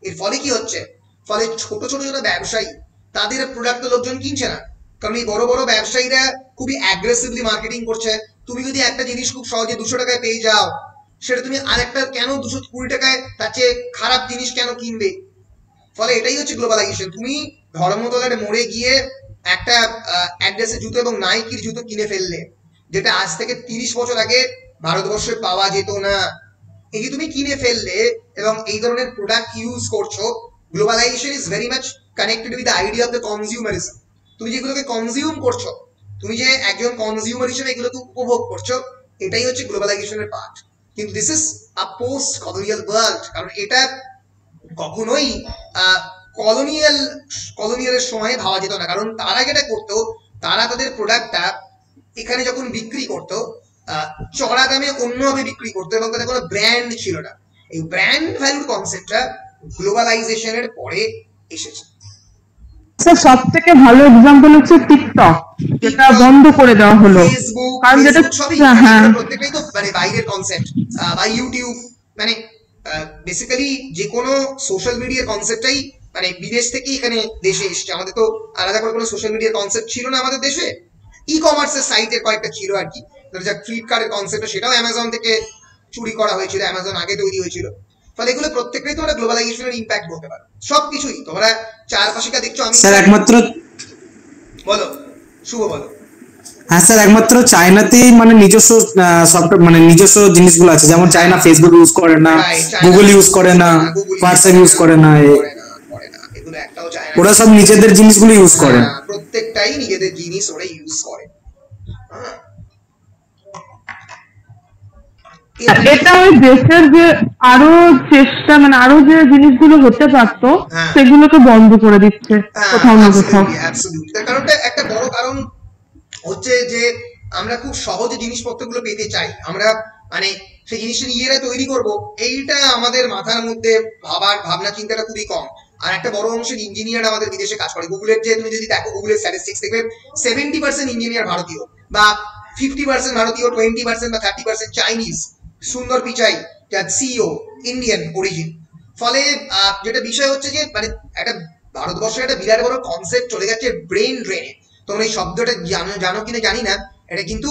এর ফলে কি হচ্ছে, ফলে ছোট ছোট যারা ব্যবসায়ী তাদের প্রোডাক্ট লোকজন কিনছে না, কারণ এই বড় বড় ব্যবসায়ীরা খুবই অ্যাগ্রেসিভলি মার্কেটিং করছে। তুমি যদি একটা জিনিস খুব সহজে 200 টাকায় পেয়ে যাও, সেটা তুমি আরেকটা কেন 220 টাকায় তার চেয়ে খারাপ জিনিস কেন কিনবে? ফলে এটাই হচ্ছে গ্লোবালাইজেশন। তুমি ধর্মতলার মোড়ে গিয়ে একটা অ্যাড্রেসের জুতো এবং নাইকির জুতো কিনে ফেললে, যেটা আজ থেকে 30 বছর আগে ভারতবর্ষে পাওয়া যেত না, এই যে তুমি কিনে ফেললে এবং এই ধরনের প্রোডাক্ট ইউজ করছো। Globalization is very much connected with the idea of the consumerism. তুমি যেগুলোকে কনজিউম করছো, তুমি যে একজন কনজিউমার হিসেবে এগুলোকে উপভোগ করছো, এটাই হচ্ছে গ্লোবালাইজেশনের পার্ট। কিন্তু this is a post colonial world, কারণ এটা কখনোই কলোনিয়ালের সময়ে ভাবা যেত না, কারণ তারা যেটা করতো, তারা তাদের প্রোডাক্টটা এখানে যখন বিক্রি করতো চড়া দামে অন্যভাবে বিক্রি করতো এবং তাদের কোনো ব্র্যান্ড ছিল না। এই ব্র্যান্ড ভ্যালুর কনসেপ্টটা গ্লোবালাইজেশনের পরে এসেছে। স্যার সবথেকে ভালো एग्जांपल হচ্ছে টিকটক, যেটা বন্ধ করে দেওয়া হলো, ফেসবুক, কারণ যেটা হ্যাঁ প্রত্যেকটাই তো মানে বাইরের কনসেপ্ট, বা ইউটিউব, মানে বেসিক্যালি যে কোনো সোশ্যাল মিডিয়ার কনসেপ্টটাই মানে বিদেশ থেকে এখানে দেশে এসেছে। আমাদের তো আলাদা করে কোনো সোশ্যাল মিডিয়ার কনসেপ্ট ছিল না আমাদের দেশে, ই কমার্সের সাইটের কয়েকটা ছিল আর কি, যা ফ্লিপকার্টের কনসেপ্ট সেটাও অ্যামাজন থেকে চুরি করা হয়েছিল, অ্যামাজন আগে তৈরি হয়েছিল। ফলে এগুলো প্রত্যেকটাই তোমরা গ্লোবালাইজেশনের ইম্প্যাক্ট বলতে পারো, সবকিছুই তোমরা চারপাশে দেখছো। আমি স্যার একমাত্র বলো, শুভ বলো। হ্যাঁ স্যার, একমাত্র চায়নাতেই মানে নিজস্ব সফটওয়্যার মানে নিজস্ব জিনিসগুলো আছে, যেমন চায়না ফেসবুক ইউজ করে না, গুগল ইউজ করে না, হোয়াটসঅ্যাপ ইউজ করে না, ওরা সব নিজেদের জিনিসগুলো ইউজ করে, প্রত্যেকটাই নিজেদের জিনিস ওরা ইউজ করে। এটা ওই দেশের যে আরো চেষ্টা মানে আরো যে জিনিসগুলো হতে পারতো সেগুলোকে বন্ধ করে দিচ্ছে কোথাও না কোথাও। তার কারণটা একটা বড় কারণ হচ্ছে যে আমরা খুব সহজে জিনিসপত্রগুলো পেতে চাই, আমরা মানে সেই জিনিসটা নিজেরা তৈরি করব, এইটা আমাদের মাথার মধ্যে ভাবনা চিন্তাটা খুবই কম। আর একটা বড় অংশের ইঞ্জিনিয়ার আমাদের বিদেশে কাজ করে। গুগলের যে তুমি যদি দেখো, গুগলের স্ট্যাটিস্টিক্স দেখবে 70% ইঞ্জিনিয়ার ভারতীয়, বা 50% ভারতীয়, 20% বা 30% চাইনিজ। সুন্দর পিচাই যার সিইও ইন্ডিয়ান অরিজিন। ফলে যেটা বিষয় হচ্ছে যে মানে একটা ভারতবর্ষের একটা বিরাট বড় কনসেপ্ট চলে যাচ্ছে ব্রেন ড্রেনে। তোমরা এই শব্দটা জানো কিনা জানি না, এটা কিন্তু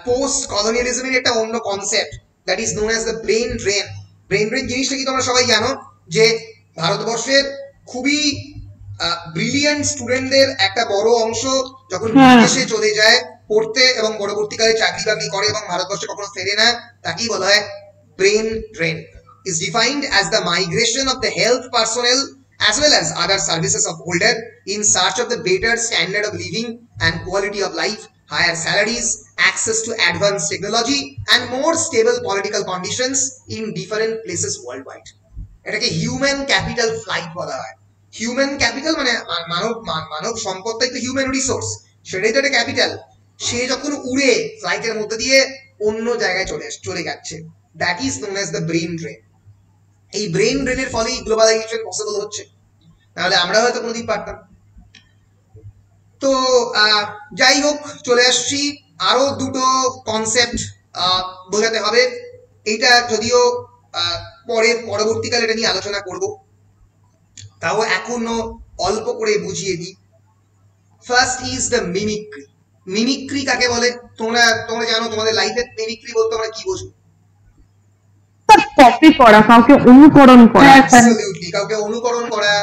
পোস্ট কলোনিয়ালিজমের একটা অন্য concept, that is known as the brain drain. Brain drain জিনিসটা কি তোমরা সবাই জানো যে ভারতবর্ষের খুবই ব্রিলিয়ান্ট স্টুডেন্টদের একটা বড় অংশ যখন বিদেশে চলে যায়, পড়তে এবং পরবর্তীকালে চাকরি বাকরি করে এবং ভারতবর্ষে কখনো ফেরে না, তাকেই বলা হয় brain drain. Is defined as the migration of the health personnel as well as other services of older in search of the better standard of living and quality of life, higher salaries, access to advanced technology and more stable political conditions in different places worldwide. এটাকে human capital flight বলা হয়। Human capital মানে মানব সম্পদটাই তো human resource, সেটাই তো একটা capital. সে যখন উড়ে ফ্লাইটের মধ্যে দিয়ে অন্য জায়গায় চলে যাচ্ছে, that is known as the brain drain. এই ব্রেন ড্রেনের ফলেই গ্লোবালাইজেশন পসিবল হচ্ছে, নাহলে আমরা হয়তো কোনোদিন পারতাম। তো যাই হোক, চলে আসছি আরো দুটো কনসেপ্ট বোঝাতে হবে। এইটা যদিও পরবর্তীকালে এটা নিয়ে আলোচনা করব, তাও এখনো অল্প করে বুঝিয়ে দিই। First is the mimicry. Mimicry কাকে বলে তোমরা জানো? তোমাদের লাইফে মিমিক্রি বলতে আমরা কি বুঝবো? কপি করা, কাউকে অনুকরণ করা। অ্যাবসলিউটলি, কাউকে অনুকরণ করা,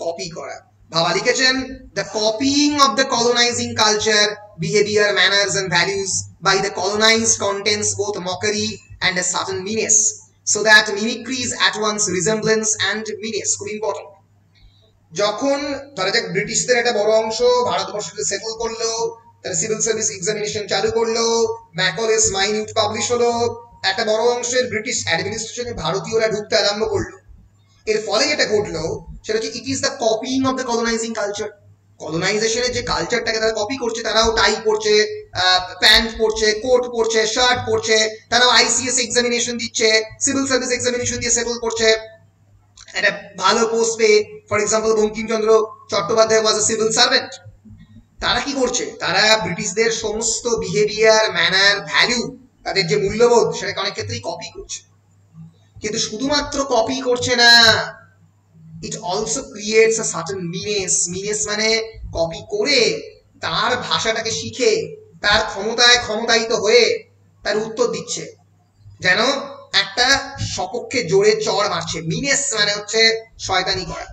কপি করা। ভাবা লিখেছেন, the copying of the colonizing culture, behaviour, manners and values by the colonized contents both mockery and a certain meanness, so that mimicry is at once resemblance and meanness. খুব important. যখন ধরা যাক ব্রিটিশদের একটা বড় অংশ ভারতবর্ষে সেটেল করলো, তারা সিভিল সার্ভিস এক্সামিনেশন চালু করলো, ম্যাকলেস মাইনিউট পাবলিশ হলো, একটা বড় অংশের ব্রিটিশ অ্যাডমিনিস্ট্রেশনে ভারতীয়রা ঢুকতে আরম্ভ করলো। এর ফলে যেটা ঘটলো সেটা হচ্ছে it is the copying of the colonizing culture. কলোনাইজেশনের যে কালচারটাকে তারা কপি করছে, তারাও টাই পরছে, প্যান্ট পরছে, কোট পরছে, শার্ট পরছে, তারাও আইসিএস এক্সামিনেশন দিচ্ছে, সিভিল সার্ভিস এক্সামিনেশন দিয়ে সেটেল করছে, একটা ভালো পোস্ট পেয়ে। For example, Bankimchandra Chattopadhyay was a civil servant. তারা কি করছে? তারা ব্রিটিশদের সমস্ত বিহেভিয়ার, ম্যানার, ভ্যালু, তাদের যে মূল্যবোধ, সেটাকে অনেক ক্ষেত্রেই কপি করছে। কিন্তু শুধুমাত্র কপি করছে না, it also creates a certain meanness. Meanness মানে কপি করে তার ভাষাটাকে শিখে তার ক্ষমতায়িত হয়ে তার উত্তর দিচ্ছে, যেন একটা সপক্ষে জোরে চড় মারছে। মিনেস মানে হচ্ছে শয়তানি করা।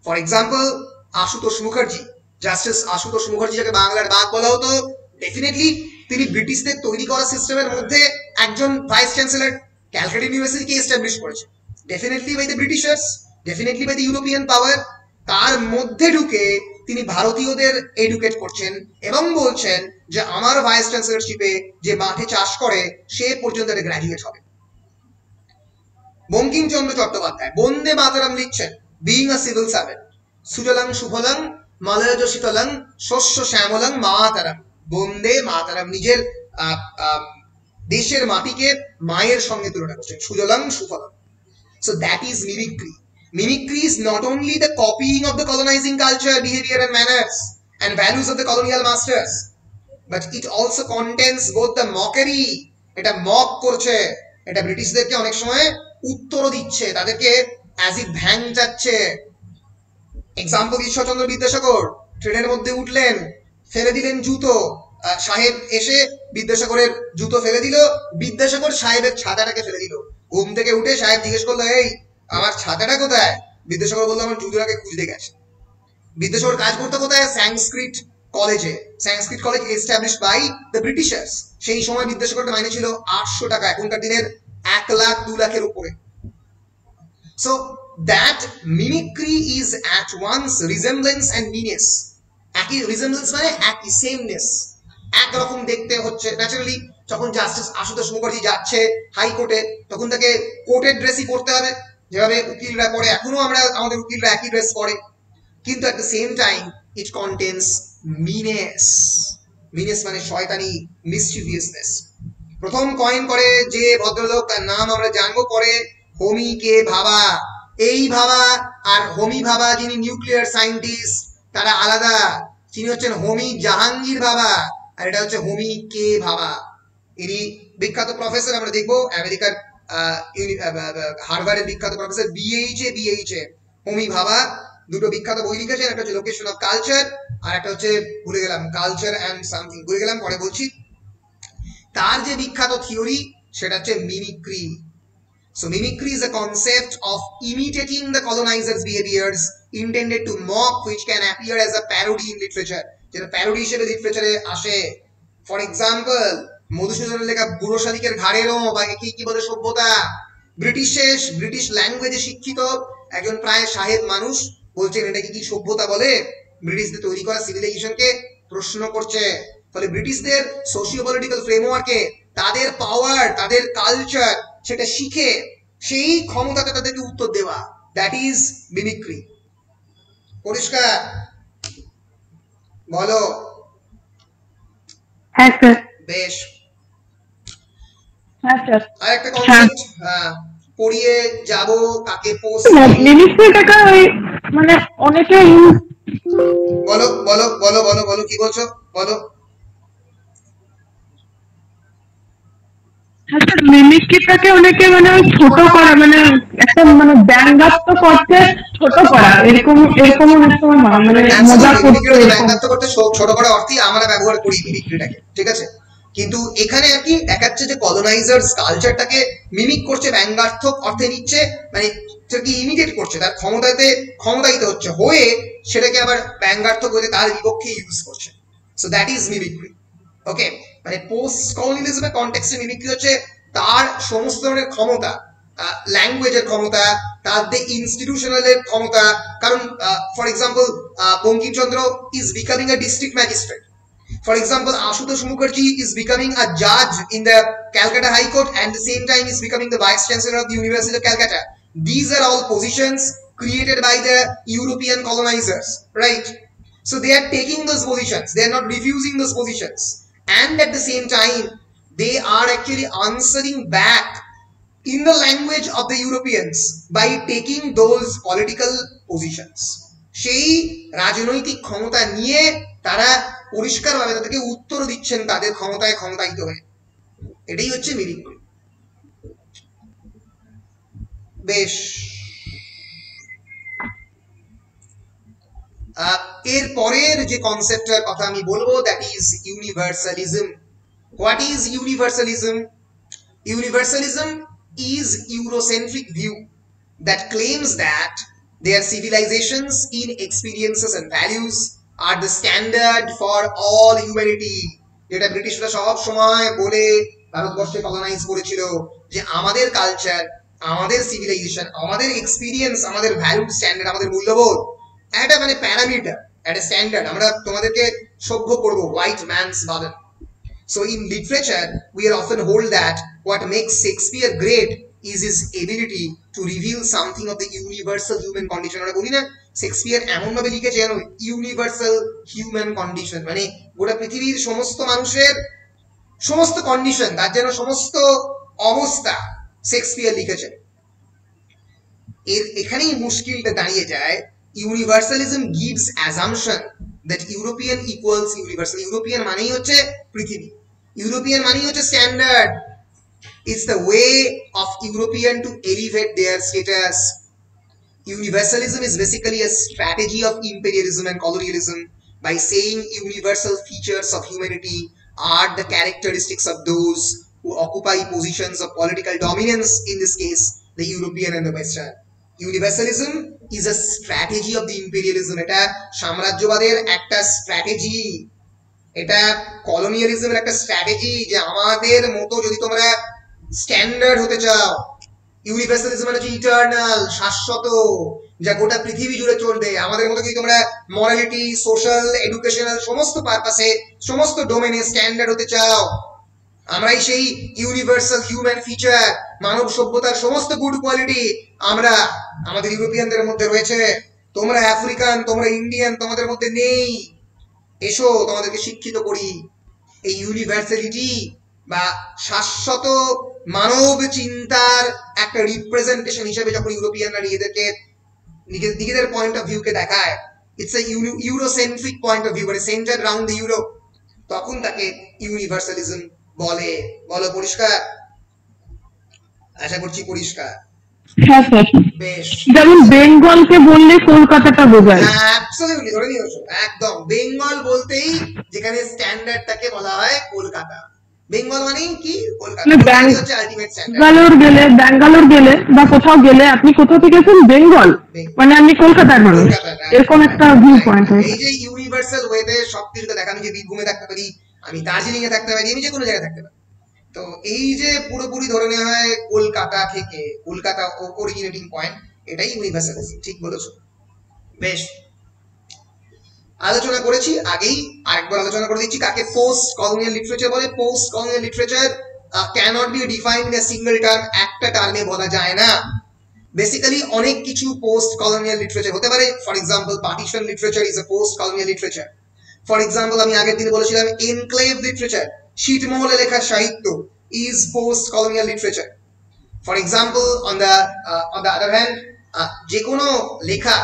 For example, Ashutosh Mukherjee, justice Ashutosh Mukherjee, যাকে বাংলার বাঘ বলা হতো, ডেফিনেটলি তিনি ব্রিটিশদের তৈরি করা সিস্টেমের মধ্যে একজন ভাইস চ্যান্সেলর ক্যালকাটা ইউনিভার্সিটিকে এস্টাবলিশ করেছে, definitely by the Britishers, definitely by the European power. তার মধ্যে ঢুকে তিনি ভারতীয়দের এডুকেট করছেন এবং বলছেন যে আমার ভাইস চ্যান্সেলরশিপে যে মাঠে চাষ করে সে পর্যন্ত একটা গ্র্যাজুয়েট হবে। বঙ্কিমচন্দ্র চট্টোপাধ্যায় বন্দে মাতরম লিখছেন, বিইং আ সিভিল সার্ভেন্ট, সুজলাং সুফলাং মলয়জ শীতলাং শস্য শ্যামলাং মাতরম। বন্দে মাতরম, নিজের দেশের মাটিকে মায়ের সঙ্গে তুলনা করছেন, সুজলাং সুফলাং। So that is mimicry. Mimicry is not only the copying of the colonizing culture, behavior and manners and values of the colonial masters, but it also contains both the mockery, এটা mock করছে, এটা ব্রিটিশদেরকে অনেক সময় উত্তর দিচ্ছে, তাদেরকে as it ভ্যাং যাচ্ছে। Example, Ishwarchandra Vidyasagar ট্রেনের মধ্যে উঠলেন, ফেলে দিলেন জুতো, সাহেব এসে বিদ্যাসাগরের জুতো ফেলে দিল, বিদ্যাসাগর সাহেবের ছাতাটাকে ফেলে দিল। ঘুম থেকে উঠে সাহেব জিজ্ঞেস করলো, এই আমার ছাতাটা কোথায়? বিদ্যাসাগর বললো, আমার জুতোটাকে খুঁজতে গেছে। বিদ্যাসাগর কাজ করতে কোথায়? সংস্কৃত কলেজে। Sanskrit college established by the Britishers. সেই সময় বিদ্যাসাগরের মাইনে ছিল 800 টাকা, এখনকার দিনের 1 লাখ 2 লাখের উপরে। So that mimicry is at once resemblance and meanness. একই রিজেমব্লেন্স মানে একই, সেমনেস, একরকম দেখতে হচ্ছে। ন্যাচারালি যখন জাস্টিস আশুতোষ মুখার্জি যাচ্ছে হাইকোর্টে, তখন তাকে কোর্টের ড্রেসই পরতে হবে, যেভাবে উকিলরা পরে। এখনো আমাদের উকিলরা একই ড্রেস পরে, কিন্তু at the same time it contains meanness. meanness মানে শয়তানি, mischievousness। প্রথম কয়েন করে যে ভদ্রলোক, তার নাম আমরা জানবো পরে, হোমি কে ভাবা। এই ভাবা আর হোমি ভাবা, যিনি নিউক্লিয়ার সায়েন্টিস্ট, তারা আলাদা। তিনি হচ্ছেন হোমি জাহাঙ্গীর ভাবা, আর এটা হচ্ছে হোমি কে ভাবা। ইনি বিখ্যাত প্রফেসর, আমরা দেখবো আমেরিকার হার্ভার্ডের বিখ্যাত প্রফেসর, বিএইচএ হোমি ভাবা। দুটো বিখ্যাত বই লিখেছেন, একটা হচ্ছে লোকেশন অফ কালচার, আর একটা হচ্ছে ভুলে গেলাম, কালচার অ্যান্ড সামথিং, ভুলে গেলাম, পরে বলছি। তার যে বিখ্যাত থিওরি সেটা হচ্ছে mimicry. So mimicry is a concept of imitating the colonizers' behaviors intended to mock, which can appear as a parody in literature. যেটা প্যারোডি হিসেবে লিটারেচারে আসে, ফর এক্সাম্পল মধুসূদনের লেখা বুড়ো শালিকের ঘাড়েরও বা কি বলে সভ্যতা, ব্রিটিশ ল্যাঙ্গুয়েজে শিক্ষিত একজন প্রায় সাহেব মানুষ বলছেন এটাকে কি সভ্যতা বলে? ব্রিটিশদের তৈরি করা সিভিলাইজেশনকে প্রশ্ন করছে। ফলে ব্রিটিশদের সোশিও পলিটিক্যাল ফ্রেমওয়ার্কে তাদের পাওয়ার, তাদের কালচার সেটা শিখে সেই ক্ষমতাটা তাদেরকে উত্তর দেওয়া, দ্যাট ইজ মিমিক্রি। পরিষ্কার? বলো। হ্যাঁ স্যার। বেশ। হ্যাঁ স্যার। আর একটা কনসেপ্ট পড়িয়ে যাব, কাকে পোস্ট মিমিক্রিটাকে ওই মানে অনেকে বলো বলো বলো বলো বলো কি বলছো বলো। মিমিক্রিটাকে অনেকে মানে ওই ছোট করা, মানে একটা মানে ব্যঙ্গাত্মক করতে ছোট করা, এরকম অনেক সময় মানে মজা করতে ছোট করা অর্থে আমরা ব্যবহার করি মিমিক্রিটাকে, ঠিক আছে? কিন্তু এখানে আর কি দেখাচ্ছে যে কলোনাইজার্স কালচারটাকে মিমিক করছে, ব্যঙ্গাত্মক অর্থে নিচ্ছে, মানে কি ইমিটেট করছে, তার ক্ষমতায়িত হচ্ছে হয়ে সেটাকে আবার ব্যঙ্গাত্মক হয়ে তার বিপক্ষে ইউজ করছে। So that is mimicry. Okay, মানে পোস্ট কলোনিয়ালিজমের কনটেক্সটে মিমিক্রি হচ্ছে তার সমস্ত ধরনের ক্ষমতা, ল্যাঙ্গুয়েজের ক্ষমতা, তাদের ইনস্টিটিউশনালের ক্ষমতা। কারণ for example Bankimchandra is becoming a district magistrate. For example, Ashutosh Mukherjee is becoming a judge in the Calcutta High Court and at the same time is becoming the Vice Chancellor of the University of Calcutta. These are all positions created by the European colonizers, right? So they are taking those positions, they are not refusing those positions, and at the same time they are actually answering back in the language of the Europeans by taking those political positions. সেই রাজনৈতিক ক্ষমতা নিয়ে তারা পরিষ্কারভাবে তাদেরকে উত্তর দিচ্ছেন তাদের ক্ষমতায় ক্ষমতায়িত হয়ে। এটাই হচ্ছে মিমিক্রি। বেশ, এর পরের যে কনসেপ্টের কথা আমি বলবো that is universalism. What is universalism? Universalism is Eurocentric view that claims that their civilizations in experiences and values are the standard for all humanity. যেটা ব্রিটিশরা সব সময় বলে ভারতবর্ষে কলোনাইজ করেছিল যে আমাদের কালচার, আমাদের সিভিলাইজেশন, আমাদের এক্সপিরিয়েন্স, আমাদের ভ্যালু স্ট্যান্ডার্ড, আমাদের মূল্যবোধ একটা মানে প্যারামিটার, একটা স্ট্যান্ডার্ড, আমরা তোমাদেরকে সভ্য করব, white man's burden. So in literature, we are often hold that what makes Shakespeare great is his ability to reveal something of the universal human condition. আমরা বলি না শেক্সপিয়ার এমন ভাবে লিখেছে যেন ইউনিভার্সাল হিউম্যান কন্ডিশন, মানে গোটা পৃথিবীর সমস্ত মানুষের সমস্ত কন্ডিশন, তার যেন সমস্ত অবস্থা শেক্সপিয়ার লিখেছে। এখানেই মুশকিলটা দাঁড়িয়ে যায়। Universalism gives assumption that European equals universal. European মানেই হচ্ছে পৃথিবী, European মানেই হচ্ছে standard. It's the way of European to elevate their status. Universalism is basically a strategy of imperialism and colonialism by saying universal features of humanity are the characteristics of those who occupy positions of political dominance, in this case the European and the Western. Universalism is a strategy of the imperialism. এটা সাম্রাজ্যবাদের একটা strategy, এটা কলোনিয়ালিজমের একটা strategy যে আমাদের মতো যদি তোমরা standard হতে চাও, ইউনিভার্সালিজম মানে হচ্ছে ইটারনাল, শাশ্বত, যা গোটা পৃথিবী জুড়ে চলবে, আমাদের মতো যদি তোমরা মরালিটি, সোশ্যাল, এডুকেশনাল সমস্ত পারপাসে সমস্ত ডোমেনে স্ট্যান্ডার্ড হতে চাও, আমরাই সেই ইউনিভার্সাল হিউম্যান ফিচার, মানব সভ্যতার সমস্ত গুড কোয়ালিটি আমরা আমাদের ইউরোপিয়ানদের মধ্যে রয়েছে। তোমরা আফ্রিকান, তোমরা ইন্ডিয়ান, তোমাদের মধ্যে নেই, এসো তোমাদেরকে শিক্ষিত করি। এই ইউনিভার্সালিটি বা শাশ্বত মানব চিন্তার একটা রিপ্রেজেন্টেশন হিসেবে যখন ইউরোপিয়ানরা নিজেদের পয়েন্ট অফ ভিউকে দেখায়, it's a Eurocentric point of view, মানে সেন্টার রাউন্ড দ্য ইউরোপ, তখন তাকে ইউনিভার্সালিজম বলে। বলো পরিষ্কার? আশা করছি পরিষ্কার। হ্যাঁ স্যার। বেশ, যেমন বেঙ্গলকে বললে কলকাতাটা বোঝায়। অ্যাবসলিউটলি, ধরে নিয়েছো একদম। বেঙ্গল বলতেই যেখানে স্ট্যান্ডার্ডটাকে বলা হয় কলকাতা। বেঙ্গল মানেই কি? কলকাতা হচ্ছে আলটিমেট স্ট্যান্ডার্ড। ব্যাঙ্গালোর গেলে বা কোথাও গেলে আপনি কোথা থেকে গেছেন? বেঙ্গল, মানে আমি কলকাতার মানুষ, এরকম একটা ভিউ পয়েন্ট হয়। এই যে ইউনিভার্সাল ওয়েতে সবকিছুকে দেখা, আমি যে বীরভূমে থাকতে পারি, আমি দার্জিলিং এ থাকতে পারি, আমি যে কোনো জায়গায় থাকতে পারি। তো এই যে পুরোপুরি ধরে নেওয়া হয় কলকাতা থেকে, কলকাতা অরিজিনেটিং পয়েন্ট, এটাই ইউনিভার্সালিজম। ঠিক বলেছো, বেশ। আলোচনা করেছি আগেই, আরেকবার আলোচনা করে দিচ্ছি কাকে পোস্ট কলোনিয়াল লিটারেচার বলে। Post colonial literature cannot be defined in a single term, একটা টার্মে বলা যায় না। বেসিক্যালি অনেক কিছু পোস্ট কলোনিয়াল লিটারেচার হতে পারে। For example partition literature is a post colonial literature. For example আমি আগের দিন বলেছিলাম এনক্লেভ লিটারেচার, ছিটমহলে লেখা সাহিত্য is post colonial literature. For example on the other hand, যে কোনো লেখা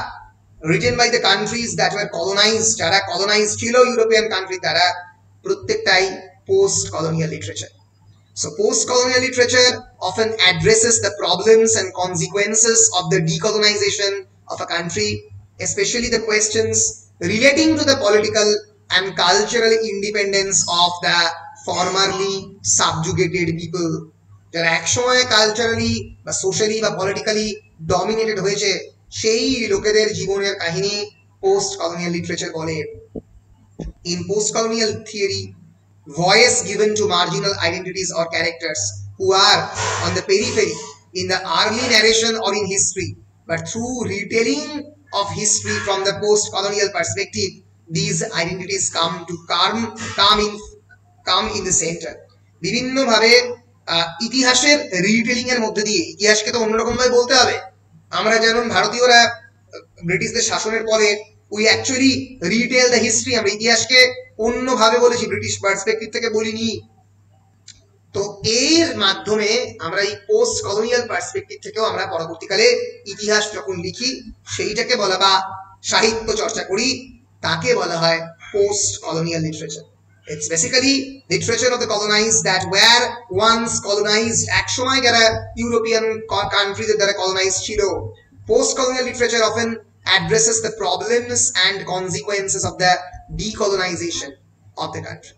written by the countries that were colonized, যারা colonized ছিল ইউরোপিয়ান কান্ট্রি, তারা প্রত্যেকটাই post colonial literature. So post-colonial literature often addresses the problems and consequences of the decolonization of a country, especially the questions relating to the political and cultural independence of the formerly subjugated people. যারা একসময় culturally বা socially বা politically dominated হয়েছে, সেই লোকেদের জীবনের কাহিনী post colonial literature বলে। In post-colonial theory, voice given to marginal identities or characters who are on the periphery in the early narration or in history, but through retelling of history from the post-colonial perspective, these identities come in the center. বিভিন্ন ভাবে ইতিহাসের retailing এর মধ্যে দিয়ে, ইতিহাসকে তো অন্যরকম ভাবে বলতে হবে। আমরা যেমন ভারতীয়রা ব্রিটিশদের শাসনের পরে we actually retail the history, আমরা ইতিহাসকে অন্যভাবে বলেছি, ব্রিটিশ পার্সপেক্টিভ থেকে বলিনি। তো এর মাধ্যমে আমরা এই পোস্ট কলোনিয়াল পার্সপেক্টিভ থেকেও আমরা পরবর্তীকালে ইতিহাস যখন লিখি, সেইটাকে বলা বা সাহিত্য চর্চা করি, তাকে বলা হয় post colonial literature. It's basically literature of the colonized that were once colonized, একসময় যারা ইউরোপিয়ান কান্ট্রিদের দ্বারা colonized ছিল। Post colonial literature often addresses the problems and consequences of the decolonization of the country.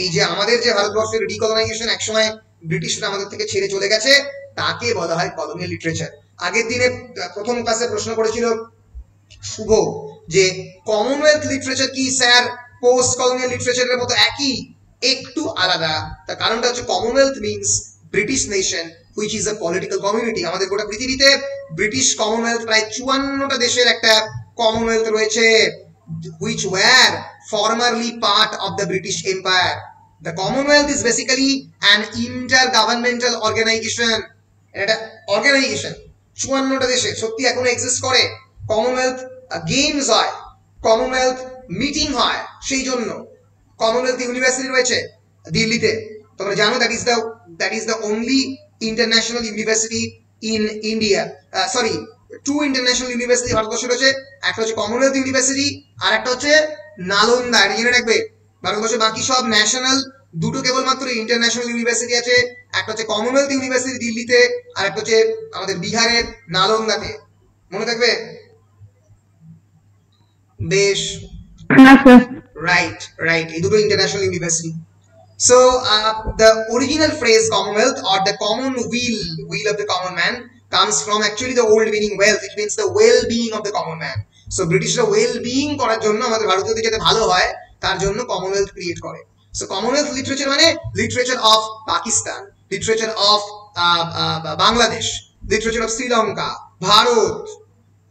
এই যে আমাদের যে ভারতবর্ষের ডিকলোনাইজেশন, একসময় ব্রিটিশরা আমাদের থেকে ছেড়ে চলে গেছে, তাকে বলা হয় কলোনিয়াল লিটারেচার। আগের দিনে প্রথম ক্লাসে প্রশ্ন করেছিল শুভ যে কমনওয়েলথ লিটারেচার কি স্যার পোস্ট কলোনিয়াল লিটারেচারের মতো একই, একটু আলাদা? তার কারণটা হচ্ছে Commonwealth means British nation which is a political community. আমাদের গোটা পৃথিবীতে ব্রিটিশ কমনওয়েলথ প্রায় 54টা দেশের একটা কমনওয়েলথ রয়েছে, which were formerly part of the British Empire. The Commonwealth is basically an intergovernmental organization. এটা অর্গানাইজেশন 54টা দেশে সত্যি এখনো এক্সিস্ট করে। কমনওয়েলথ গেমস হয়, কমনওয়েলথ মিটিং হয়, সেই জন্য কমনওয়েলথ ইউনিভার্সিটি রয়েছে দিল্লিতে। তোমরা জানো that is the only international university in India. Sorry, two international university ভারতবর্ষে রয়েছে, একটা হচ্ছে কমনওয়েলথ ইউনিভার্সিটি আর একটা হচ্ছে নালন্দা। এটা জেনে রাখবে, ভারতবর্ষে বাকি সব ন্যাশনাল, দুটো কেবলমাত্র ইন্টারন্যাশনাল ইউনিভার্সিটি আছে, একটা হচ্ছে কমনওয়েলথ ইউনিভার্সিটি দিল্লিতে আর একটা হচ্ছে আমাদের বিহারের নালন্দাতে। মনে থাকবে? বেশ, রাইট, এই দুটো international university. So the original phrase commonwealth or the common will of the common man comes from actually the old meaning wealth, which means the well-being of the common man. So Britishরা well-being করার জন্য আমাদের ভারতীয়দের যাতে ভালো হয় তার জন্য Commonwealth create করে। So commonwealth literature মানে literature of Pakistan, literature of Bangladesh, literature of Sri Lanka, Bharat,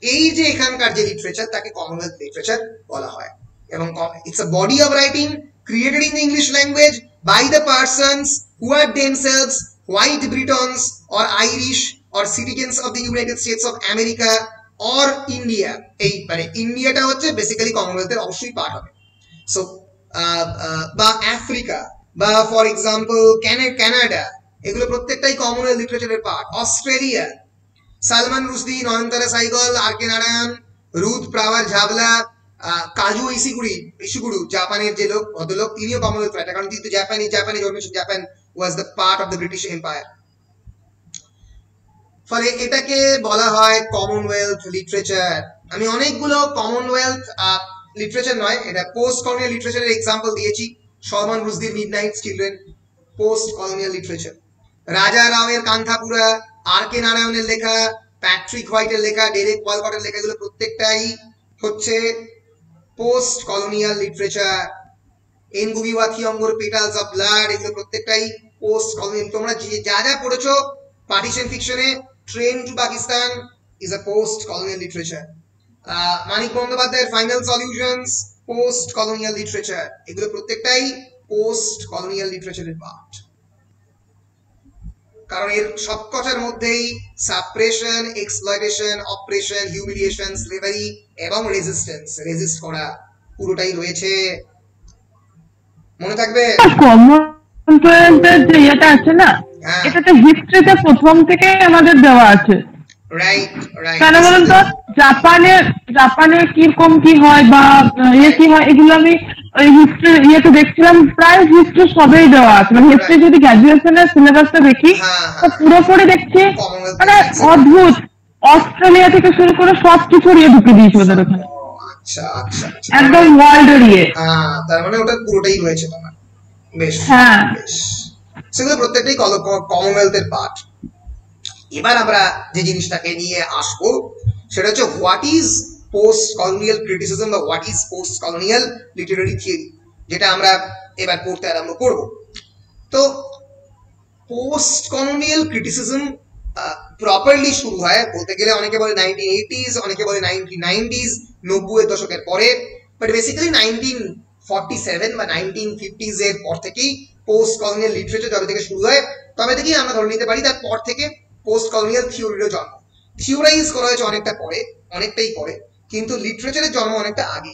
এই যে এখানকার যে লিটারেচার তাকে কমনওয়েলথ লিটারেচার বলা হয়। এবং it's a body of writing created in the English language by the persons who are themselves white Britons or Irish or citizens of the United States of America or India. এই মানে ইন্ডিয়াটা হচ্ছে basically কমনওয়েলথের অবশ্যই part হবে। So বা Africa বা for example Canada, এগুলো প্রত্যেকটাই Commonwealth লিটারেচারের পার্ট। Australia, Salman Rushdie, Nayantara Sahgal, R K Narayan, Ruth Prawer Jhabvala, Kazuo Ishiguro, জাপানের যে লোক ভদ্রলোক, তিনিও কমনওয়েলথ রাইটার, কারণ তিনি তো জাপানে জন্মেছেন। Japan was the part of the British empire. ফলে এটাকে বলা হয় কমনওয়েলথ লিটারেচার। আমি অনেকগুলো কমনওয়েলথ লিটারেচার নয়, এটা পোস্ট কলোনিয়াল লিটারেচারের এক্সাম্পল দিয়েছি। সলমান রুশদির midnight children post colonial literature, Raja রাওয়ের কান্থাপুরা, আর কে নারায়ণের লেখা, প্যাট্রিক হোয়াইটের লেখা, ডেরেক ওয়ালকটের লেখা, এগুলো প্রত্যেকটাই হচ্ছে পোস্ট কলোনিয়াল লিটারেচার। এনগুবিওয়া থিয়ঙ্গোর পেটালস অফ ব্লাড, এগুলো প্রত্যেকটাই পোস্ট কলোনিয়াল। তোমরা যা যা পড়েছো পার্টিশন ফিকশনে, train to Pakistan is a post colonial literature. Manik বন্দ্যোপাধ্যায়ের final solutions post colonial literature, এগুলো প্রত্যেকটাই পোস্ট কলোনিয়াল লিটারেচারের পার্ট। কারণ এর সবকটার মধ্যেই suppression, exploitation, operation, humiliation, slavery এবং রেজিস্ট্যান্স, রেজিস্ট করা পুরোটাই রয়েছে। মনে থাকবে কমনওয়েলথের যে এটা আছে না, এটা তো হিস্ট্রিতে প্রথম থেকে আমাদের দেওয়া আছে। Right right. কেন বলুন তো, জাপানের কিরকম কি হয় বা কি হয়, এগুলো আমি ওই হিস্ট্রি ইয়েতে দেখছিলাম, প্রায় হিস্ট্রি সবই দেওয়া আছে। মানে হিস্ট্রি যদি গ্র্যাজুয়েশনের সিলেবাসটা দেখি তো পুরোপুরি দেখছি মানে অদ্ভুত, অস্ট্রেলিয়া থেকে শুরু করে সব কিছু নিয়ে ঢুকে দিয়েছে ওদের ওখানে। আচ্ছা আচ্ছা, একদম ওয়ার্ল্ড এরিয়ে। তার মানে ওটা পুরোটাই রয়েছে তোমার। বেশ, হ্যাঁ, সেগুলো প্রত্যেকটাই কমনওয়েলথের পার্ট। এবার আমরা যে জিনিসটাকে নিয়ে আসবো সেটা হচ্ছে what is post colonial criticism বা what is post colonial literary theory, যেটা আমরা এবার পড়তে আরম্ভ করব। তো পোস্ট কলোনিয়াল ক্রিটিসিজম প্রপারলি শুরু হয় বলতে গেলে অনেকে বলে 1980s, অনেকে বলে 1990s, 90-এর দশকের পরে, বাট বেসিক্যালি 1947 বা 1950s এর পর থেকেই পোস্ট কলোনিয়াল লিটারেচার যবে থেকে শুরু হয় তবে থেকেই আমরা ধরে নিতে পারি তারপর থেকে পোস্ট কলোনিয়াল থিওরিরও জন্ম। থিওরাইজ করা হয়েছে অনেকটা পরে, অনেকটাই পরে, কিন্তু লিটারেচারের জন্ম অনেকটা আগে,